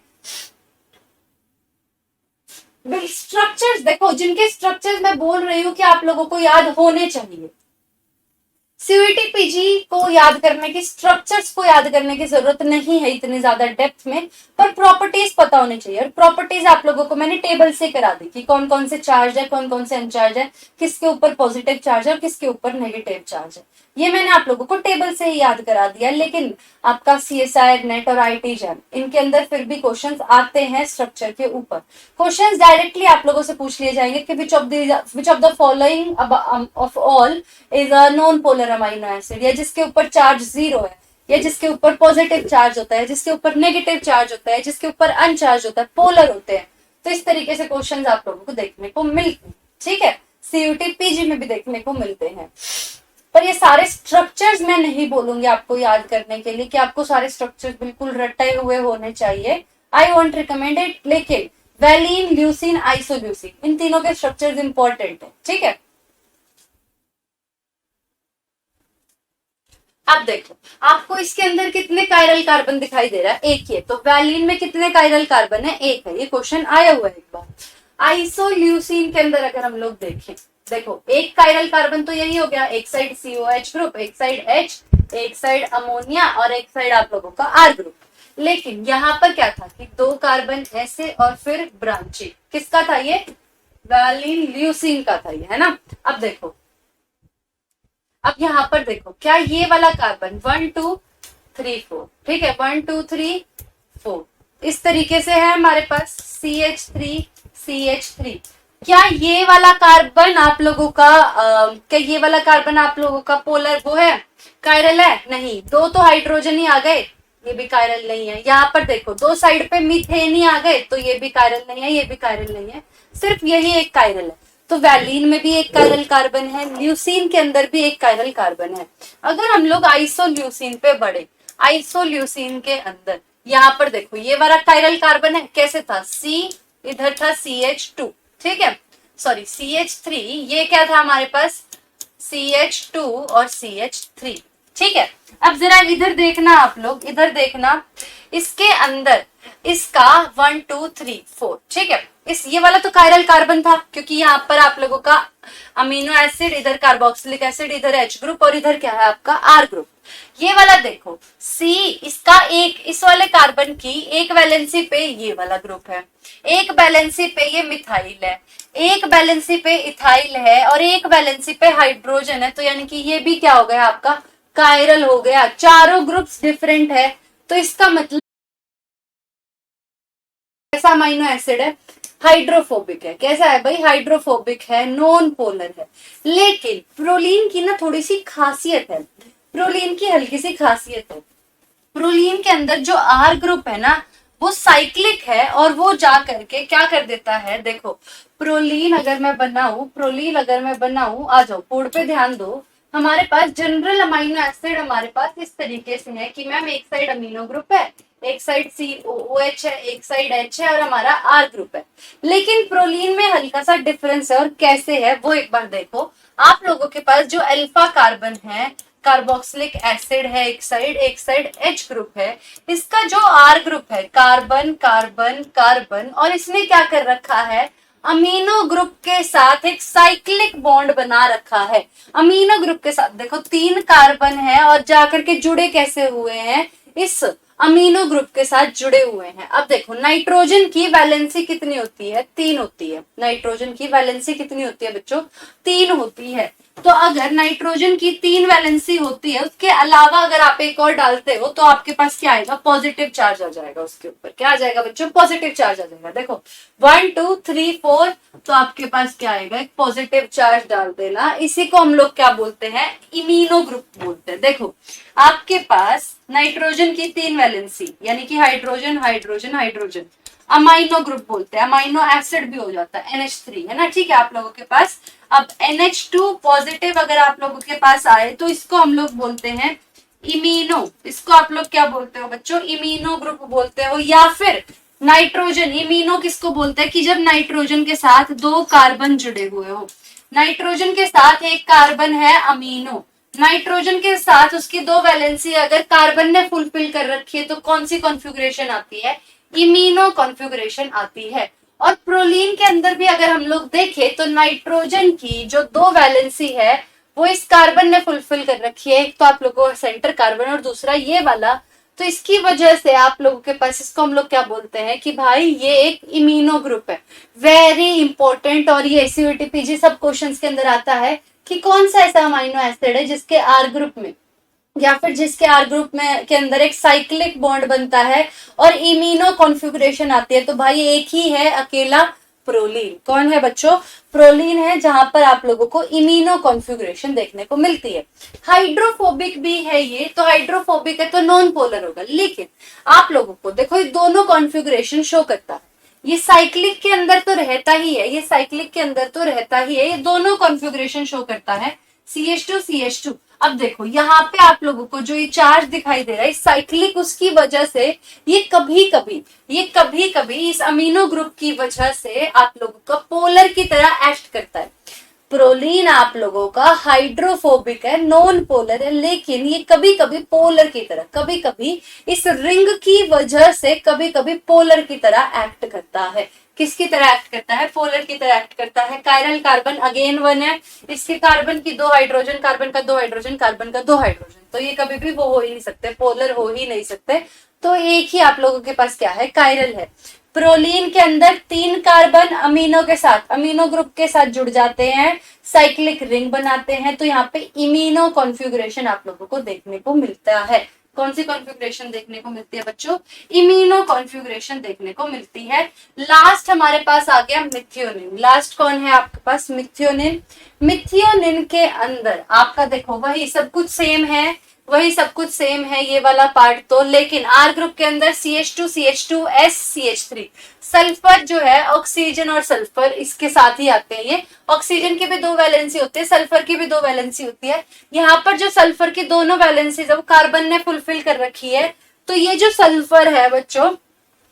स्ट्रक्चर्स देखो, जिनके स्ट्रक्चर्स मैं बोल रही हूँ कि आप लोगों को याद होने चाहिए। सीयूईटी पीजी को याद करने की, स्ट्रक्चर्स को याद करने की जरूरत नहीं है इतनी ज्यादा डेप्थ में, पर प्रॉपर्टीज पता होनी चाहिए। और प्रॉपर्टीज आप लोगों को मैंने टेबल से करा दी कि कौन कौन से चार्ज है, कौन कौन से अनचार्ज है, किसके ऊपर पॉजिटिव चार्ज है और किसके ऊपर नेगेटिव चार्ज है। ये मैंने आप लोगों को टेबल से ही याद करा दिया। लेकिन आपका CSI, नेट और IT जैम, इनके अंदर फिर भी क्वेश्चंस आते हैं स्ट्रक्चर के ऊपर। क्वेश्चंस डायरेक्टली आप लोगों से पूछ लिए जाएंगे कि which of the following of all is a non polar amino acid, या जिसके ऊपर चार्ज 0 है, या जिसके ऊपर पॉजिटिव चार्ज होता है, जिसके ऊपर नेगेटिव चार्ज होता है, जिसके ऊपर अनचार्ज होता है, पोलर होते हैं। तो इस तरीके से क्वेश्चंस आप लोगों को देखने को मिलते हैं, ठीक है। CUT PG में भी देखने को मिलते हैं। पर ये सारे स्ट्रक्चर्स मैं नहीं बोलूंगी आपको याद करने के लिए कि आपको सारे स्ट्रक्चर्स बिल्कुल रटे हुए होने चाहिए, आई वॉन्ट रिकमेंड इट, लेकिन वैलिन, ल्यूसीन, आइसोल्यूसीन इन तीनों के स्ट्रक्चर्स इंपॉर्टेंट है, ठीक है। अब देखो आपको इसके अंदर कितने कायरल कार्बन दिखाई दे रहा है, एक ही है, तो वैलिन में कितने कायरल कार्बन है, एक है, ये क्वेश्चन आया हुआ है एक बार। आइसोल्यूसीन के अंदर अगर हम लोग देखें, देखो एक कायरल कार्बन तो यही हो गया, एक साइड COH ग्रुप, एक साइड H, एक साइड अमोनिया और एक साइड आप लोगों का R ग्रुप। लेकिन यहाँ पर क्या था कि 2 कार्बन ऐसे और फिर ब्रांचिंग, किसका था ये, वैलिन ल्यूसीन का था ये, है ना। अब देखो, अब यहाँ पर देखो क्या ये वाला कार्बन 1 2 3 4, ठीक है, 1 2 3 4 इस तरीके से है हमारे पास CH3 CH3। क्या ये वाला कार्बन आप लोगों का क्या ये वाला कार्बन आप लोगों का पोलर वो है, कायरल है, नहीं, 2 तो हाइड्रोजन ही आ गए, ये भी कायरल नहीं है। यहाँ पर देखो 2 साइड पे मीथेन ही आ गए, तो ये भी कायरल नहीं है, ये भी कायरल नहीं है, सिर्फ यही एक कायरल है। तो वैलिन में भी एक कायरल कार्बन है, ल्यूसीन के अंदर भी एक कायरल कार्बन है। अगर हम लोग आइसोल्यूसीन पे बढ़े, आइसोल्यूसीन के अंदर यहाँ पर देखो ये वाला कायरल कार्बन है, कैसे था, C इधर था CH2, ठीक है, सॉरी CH3, ये क्या था हमारे पास CH2 और CH3, ठीक है। अब जरा इधर देखना आप लोग, इधर देखना, इसके अंदर इसका 1 2 3 4, ठीक है, इस ये वाला तो कायरल कार्बन था क्योंकि यहाँ पर आप लोगों का अमीनो एसिड, इधर कार्बोक्सिलिक एसिड, इधर H ग्रुप और इधर क्या है आपका R ग्रुप। ये वाला देखो C, इसका एक, इस वाले कार्बन की एक वैलेंसी पे ये वाला ग्रुप है, एक वैलेंसी पे ये मिथाइल है, एक वैलेंसी पे इथाइल है और एक वैलेंसी पे हाइड्रोजन है, तो यानी कि ये भी क्या हो गया आपका कायरल हो गया, चारों ग्रुप्स डिफरेंट है। तो इसका मतलब ऐसा अमीनो एसिड है, हाइड्रोफोबिक है, कैसा है भाई, हाइड्रोफोबिक है, नॉन पोलर है। लेकिन प्रोलीन की ना थोड़ी सी खासियत है, प्रोलीन की हल्की सी खासियत है, प्रोलीन के अंदर जो R ग्रुप है ना वो साइक्लिक है और वो जा करके क्या कर देता है, देखो प्रोलीन अगर मैं बनाऊं, प्रोलीन अगर मैं बनाऊं, आ जाओ कोड पे ध्यान दो, हमारे पास जनरल अमीनो एसिड हमारे पास इस तरीके से है कि मैम एक साइड अमीनो ग्रुप है, एक साइड COOH है, एक साइड H है और हमारा R ग्रुप है। लेकिन प्रोलीन में हल्का सा डिफरेंस है, और कैसे है वो एक बार देखो। आप लोगों के पास जो अल्फा कार्बन है, कार्बोक्सिलिक एसिड है एक साइड H ग्रुप है, इसका जो R ग्रुप है कार्बन कार्बन कार्बन, और इसने क्या कर रखा है, अमीनो ग्रुप के साथ एक साइक्लिक बॉन्ड बना रखा है। अमीनो ग्रुप के साथ देखो 3 कार्बन है और जाकर के जुड़े कैसे हुए हैं, इस अमीनो ग्रुप के साथ जुड़े हुए हैं। अब देखो नाइट्रोजन की वैलेंसी कितनी होती है, 3 होती है, नाइट्रोजन की वैलेंसी कितनी होती है बच्चों, 3 होती है। तो अगर नाइट्रोजन की 3 वैलेंसी होती है, उसके अलावा अगर आप एक और डालते हो तो आपके पास क्या आएगा, पॉजिटिव चार्ज आ जाएगा, उसके ऊपर क्या आ जाएगा बच्चों, पॉजिटिव चार्ज आ जाएगा। देखो 1 2 3 4 तो आपके पास क्या आएगा, एक पॉजिटिव चार्ज डाल देना, इसी को हम लोग क्या बोलते हैं, इमीनो ग्रुप बोलते हैं। देखो आपके पास नाइट्रोजन की 3 वैलेंसी यानी कि hydrogen hydrogen hydrogen, amino group बोलते हैं, अमाइनो एसिड भी हो जाता है, NH3 है ना, ठीक है आप लोगों के पास। अब NH2 पॉजिटिव अगर आप लोगों के पास आए तो इसको हम लोग बोलते हैं इमीनो, इसको आप लोग क्या बोलते हो बच्चों, इमीनो ग्रुप बोलते हो। या फिर नाइट्रोजन, इमीनो किसको बोलते हैं कि जब नाइट्रोजन के साथ 2 कार्बन जुड़े हुए हो, नाइट्रोजन के साथ एक कार्बन है अमीनो, नाइट्रोजन के साथ उसकी 2 वैलेंसी अगर कार्बन ने फुलफिल कर रखी है तो कौन सी कॉन्फ़िगरेशन आती है, इमीनो कॉन्फ़िगरेशन आती है। और प्रोलीन के अंदर भी अगर हम लोग देखें तो नाइट्रोजन की जो 2 वैलेंसी है वो इस कार्बन ने फुलफिल कर रखी है, एक तो आप लोगों का सेंटर कार्बन और दूसरा ये वाला, तो इसकी वजह से आप लोगों के पास इसको हम लोग क्या बोलते हैं कि भाई ये एक इमीनो ग्रुप है, वेरी इंपॉर्टेंट। और ये CUT PG सब क्वेश्चंस के अंदर आता है कि कौन सा ऐसा अमीनो एसिड है जिसके R ग्रुप में या फिर जिसके R ग्रुप में के अंदर एक साइक्लिक बॉन्ड बनता है और इमीनो कॉन्फ़िगरेशन आती है, तो भाई एक ही है अकेला, प्रोलीन। कौन है बच्चों, प्रोलीन है, जहां पर आप लोगों को इमीनो कॉन्फ़िगरेशन देखने को मिलती है। हाइड्रोफोबिक भी है ये, तो हाइड्रोफोबिक है तो नॉन पोलर होगा, लेकिन आप लोगों को देखो ये दोनों कॉन्फ़िगरेशन शो करता है, ये साइक्लिक के अंदर तो रहता ही है, ये साइक्लिक के अंदर तो रहता ही है, ये दोनों कॉन्फ़िगरेशन शो करता है CH2 CH2। अब देखो यहाँ पे आप लोगों को जो ये चार्ज दिखाई दे रहा है साइक्लिक, उसकी वजह से ये कभी कभी इस अमीनो ग्रुप की वजह से आप लोगों का पोलर की तरह एक्ट करता है। प्रोलीन आप लोगों का हाइड्रोफोबिक है, नॉन पोलर है, लेकिन ये कभी कभी पोलर की तरह, कभी कभी इस रिंग की वजह से कभी कभी पोलर की तरह एक्ट करता है। किसकी तरह एक्ट करता है? पोलर की तरह एक्ट करता है। कायरल कार्बन अगेन 1 है, इसके कार्बन की 2 हाइड्रोजन, कार्बन का 2 हाइड्रोजन, कार्बन का 2 हाइड्रोजन, तो ये कभी भी वो हो ही नहीं सकते, पोलर हो ही नहीं सकते। तो एक ही आप लोगों के पास क्या है? कायरल है। प्रोलीन के अंदर 3 कार्बन अमीनो के साथ, अमीनो ग्रुप के साथ जुड़ जाते हैं, साइक्लिक रिंग बनाते हैं, तो यहाँ पे इमीनो कॉन्फ़िगरेशन आप लोगों को देखने को मिलता है। कौन सी कॉन्फ़िगरेशन देखने को मिलती है बच्चों? इमीनो कॉन्फ़िगरेशन देखने को मिलती है। लास्ट हमारे पास आ गया मिथियोनिन। लास्ट कौन है आपके पास? मिथियोनिन। मिथियोनिन के अंदर आपका देखो वही सब कुछ सेम है, वही सब कुछ सेम है ये वाला पार्ट तो, लेकिन आर ग्रुप के अंदर CH2 CH2 S CH3, sulphur जो है ऑक्सीजन और सल्फर इसके साथ ही आते हैं। ये ऑक्सीजन की भी 2 वैलेंसी होती है, सल्फर की भी 2 वैलेंसी होती है। यहाँ पर जो सल्फर की दोनों वैलेंसी जब कार्बन ने फुलफिल कर रखी है, तो ये जो सल्फर है बच्चों,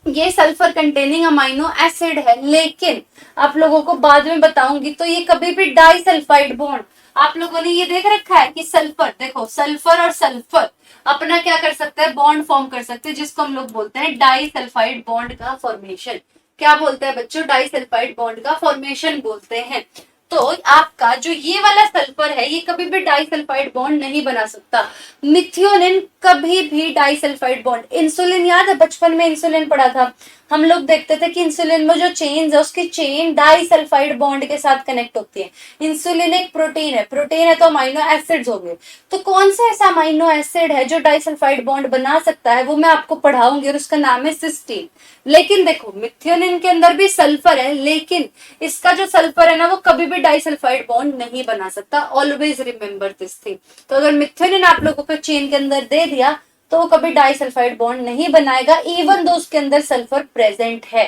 ये सल्फर कंटेनिंग अमाइनो एसिड है, लेकिन आप लोगों को बाद में बताऊंगी, तो ये कभी भी डाइसल्फाइड बॉन्ड, आप लोगों ने ये देख रखा है कि सल्फर, देखो सल्फर और सल्फर अपना क्या कर सकता है? बॉन्ड फॉर्म कर सकते हैं, जिसको हम लोग बोलते हैं डाइसल्फाइड बॉन्ड का फॉर्मेशन। क्या बोलते हैं बच्चों? डाइसल्फाइड बॉन्ड का फॉर्मेशन बोलते हैं। तो आपका जो ये वाला सल्फर है, ये कभी भी डाइसल्फाइड बॉन्ड नहीं बना सकता। मिथियोनिन कभी भी डाइसल्फाइड बॉन्ड, इंसुलिन याद है बचपन में इंसुलिन पढ़ा था, हम लोग देखते थे कि इंसुलिन में जो चेन्स है उसकी चेन डाइसल्फाइड बॉन्ड के साथ कनेक्ट होती है। इंसुलिन एक प्रोटीन है, प्रोटीन है तो अमाइनो एसिड्स हो गए, तो कौन सा ऐसा अमाइनो एसिड है जो डाइसल्फाइड बॉन्ड बना सकता है, वो मैं आपको पढ़ाऊंगी, और उसका नाम है सिस्टीन। लेकिन देखो मिथियोनिन के अंदर भी सल्फर है, लेकिन इसका जो सल्फर है ना, वो कभी भी डाइसल्फाइड बॉन्ड नहीं बना सकता। Always remember this thing. तो अगर मिथियोनिन आप लोगों को चेन के अंदर दे दिया, तो वो कभी डाइसल्फाइड बॉन्ड नहीं बनाएगा, इवन दो उसके अंदर सल्फर प्रेजेंट है,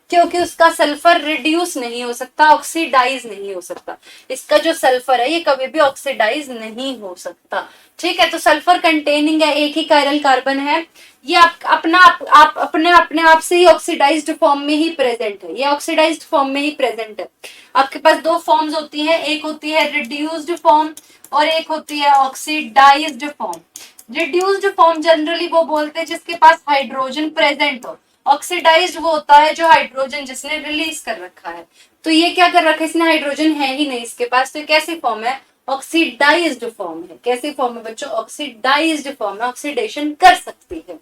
क्योंकि उसका सल्फर रिड्यूस नहीं हो सकता, ऑक्सीडाइज नहीं हो सकता। इसका जो सल्फर है ये कभी भी ऑक्सीडाइज नहीं हो सकता। ठीक है, तो सल्फर कंटेनिंग है, एक ही कायरल कार्बन है, ये आप अपने आप से ही ऑक्सीडाइज्ड फॉर्म में ही प्रेजेंट है, ये ऑक्सीडाइज्ड फॉर्म में ही प्रेजेंट है। आपके पास 2 फॉर्म्स होती है, एक होती है रिड्यूस्ड फॉर्म और एक होती है oxidised form. Reduced form generally वो बोलते हैं जिसके पास हाइड्रोजन प्रेजेंट हो, ऑक्सीडाइज्ड वो होता है जो हाइड्रोजन जिसने रिलीज कर रखा है। तो ये क्या कर रखा है? इसने हाइड्रोजन है ही नहीं इसके पास, तो ये कैसी फॉर्म है? ऑक्सीडाइज्ड फॉर्म है। कैसी फॉर्म है बच्चों? ऑक्सीडाइज्ड फॉर्म है, ऑक्सीडेशन कर सकती है,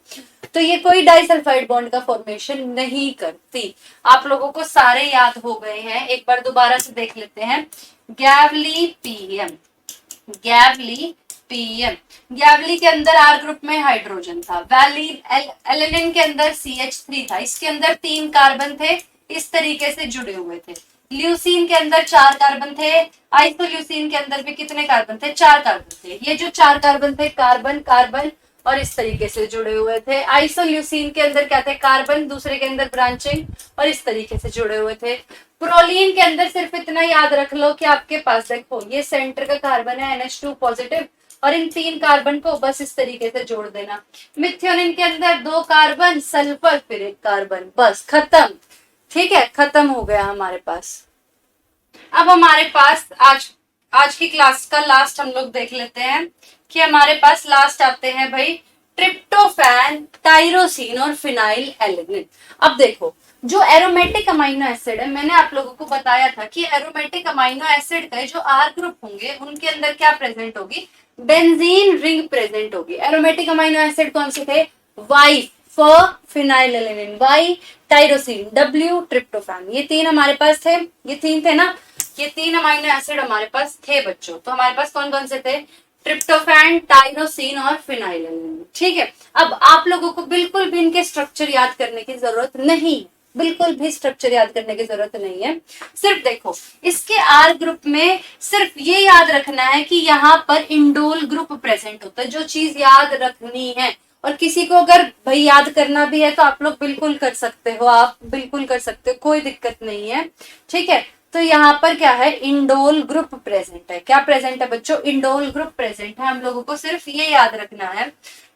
तो ये कोई डाइसल्फाइड बॉन्ड का फॉर्मेशन नहीं करती। आप लोगों को सारे याद हो गए हैं, एक बार दोबारा से देख लेते हैं। गैवली पीएम, गैवली पीएम, गैवली के अंदर आर ग्रुप में हाइड्रोजन था, वैली एलेनिन के अंदर CH3 था, इसके अंदर 3 कार्बन थे, इस तरीके से जुड़े हुए थे। ल्यूसीन के अंदर 4 कार्बन थे, आइसोल्यूसीन के अंदर भी कितने कार्बन थे? 4 कार्बन थे। ये जो 4 कार्बन थे, कार्बन कार्बन और इस तरीके से जुड़े हुए थे। आइसोल्यूसीन के अंदर क्या थे? कार्बन, दूसरे के अंदर ब्रांचिंग और इस तरीके से जुड़े हुए थे। प्रोलीन के अंदर सिर्फ इतना याद रख लो कि आपके पास देखो ये सेंटर का कार्बन है NH2 पॉजिटिव, और इन 3 कार्बन को बस इस तरीके से जोड़ देना। मिथियोनिन के अंदर 2 कार्बन, सल्फर, फिर 1 कार्बन, बस खत्म। ठीक है, खत्म हो गया हमारे पास। अब हमारे पास आज की क्लास का लास्ट हम लोग देख लेते हैं कि हमारे पास लास्ट आते हैं भाई ट्रिप्टोफैन, टाइरोसिन और फिनाइल एलेनिन। अब देखो जो एरोमेटिक अमाइनो एसिड है, मैंने आप लोगों को बताया था कि एरोमेटिक अमाइनो एसिड का जो आर ग्रुप होंगे उनके अंदर क्या प्रेजेंट होगी? बेंजीन रिंग प्रेजेंट होगी। एरोमेटिक अमाइनो एसिड कौन से थे? Y for phenylalanine, Y tyrosine, W tryptophan, ये 3 हमारे पास थे, ये 3 थे ना, ये 3 अमाइनो एसिड हमारे पास थे बच्चों। तो हमारे पास कौन कौन से थे? ट्रिप्टोफैन, टाइरोसिन और फिनाइलएलेनिन। ठीक है, अब आप लोगों को बिल्कुल भी इनके स्ट्रक्चर याद करने की जरूरत नहीं, बिल्कुल भी स्ट्रक्चर याद करने की जरूरत नहीं है। सिर्फ देखो इसके आर ग्रुप में सिर्फ ये याद रखना है कि यहाँ पर इंडोल ग्रुप प्रेजेंट होता है, जो चीज याद रखनी है। और किसी को अगर भाई याद करना भी है तो आप लोग बिल्कुल कर सकते हो, आप बिल्कुल कर सकते हो, कोई दिक्कत नहीं है, ठीक है। तो यहाँ पर क्या है, इंडोल ग्रुप प्रेजेंट है। क्या प्रेजेंट है बच्चों, इंडोल ग्रुप प्रेजेंट है। हम लोगों को सिर्फ ये याद रखना है।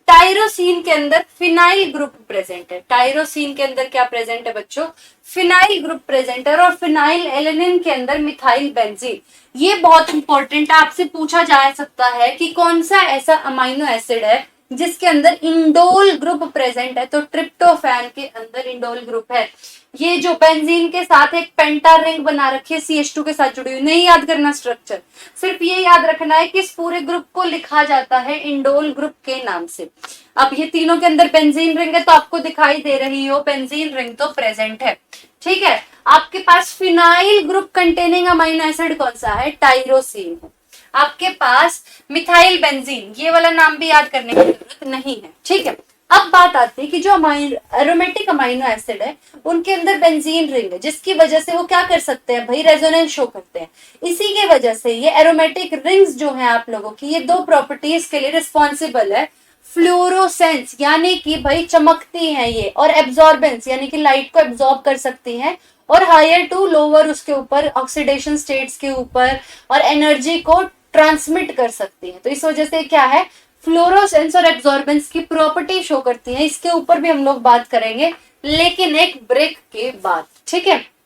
टायरोसिन के अंदर फिनाइल ग्रुप प्रेजेंट है। टायरोसिन के अंदर क्या प्रेजेंट है बच्चों, फिनाइल ग्रुप प्रेजेंट है। और फिनाइल एलेनिन के अंदर मिथाइल बेंजीन। ये बहुत इंपॉर्टेंट है, आपसे पूछा जा सकता है कि कौन सा ऐसा अमाइनो एसिड है जिसके अंदर इंडोल ग्रुप प्रेजेंट है। तो ट्रिप्टोफैन के अंदर इंडोल ग्रुप है। ये जो बेंजीन के साथ एक पेंटा रिंग बना रखी है CH2 के साथ जुड़ी हुई, नहीं याद करना स्ट्रक्चर, सिर्फ ये याद रखना है कि इस पूरे ग्रुप को लिखा जाता है इंडोल ग्रुप के नाम से। अब ये तीनों के अंदर बेंजीन रिंग है तो आपको दिखाई दे रही हो बेंजीन रिंग तो प्रेजेंट है, ठीक है। आपके पास phenyl group containing amino acid कौन सा है, टायरोसिन है। आपके पास मिथाइल बेंजीन, ये वाला नाम भी याद करने की जरूरत नहीं है, ठीक है। अब बात आती है कि जो एरोमेटिक अमाइनो एसिड है उनके अंदर बेंजीन रिंग है, जिसकी वजह से वो क्या कर सकते हैं भाई, रेजोनेंस शो करते हैं। इसी के वजह से ये एरोमेटिक रिंग्स जो है आप लोगों की, ये दो प्रॉपर्टीज के लिए रिस्पॉन्सिबल है। फ्लोरोसेंस यानी कि भाई चमकती हैं ये, और एब्जॉर्बेंस यानी कि लाइट को एब्जॉर्ब कर सकती हैं, और हायर टू लोअर उसके ऊपर ऑक्सीडेशन स्टेट्स के ऊपर, और एनर्जी को ट्रांसमिट कर सकती है। तो इस वजह से क्या है, फ्लोरोसेंस और एब्जॉर्बेंस की प्रॉपर्टी शो करती है। इसके ऊपर भी हम लोग बात करेंगे लेकिन एक ब्रेक के बाद, ठीक है।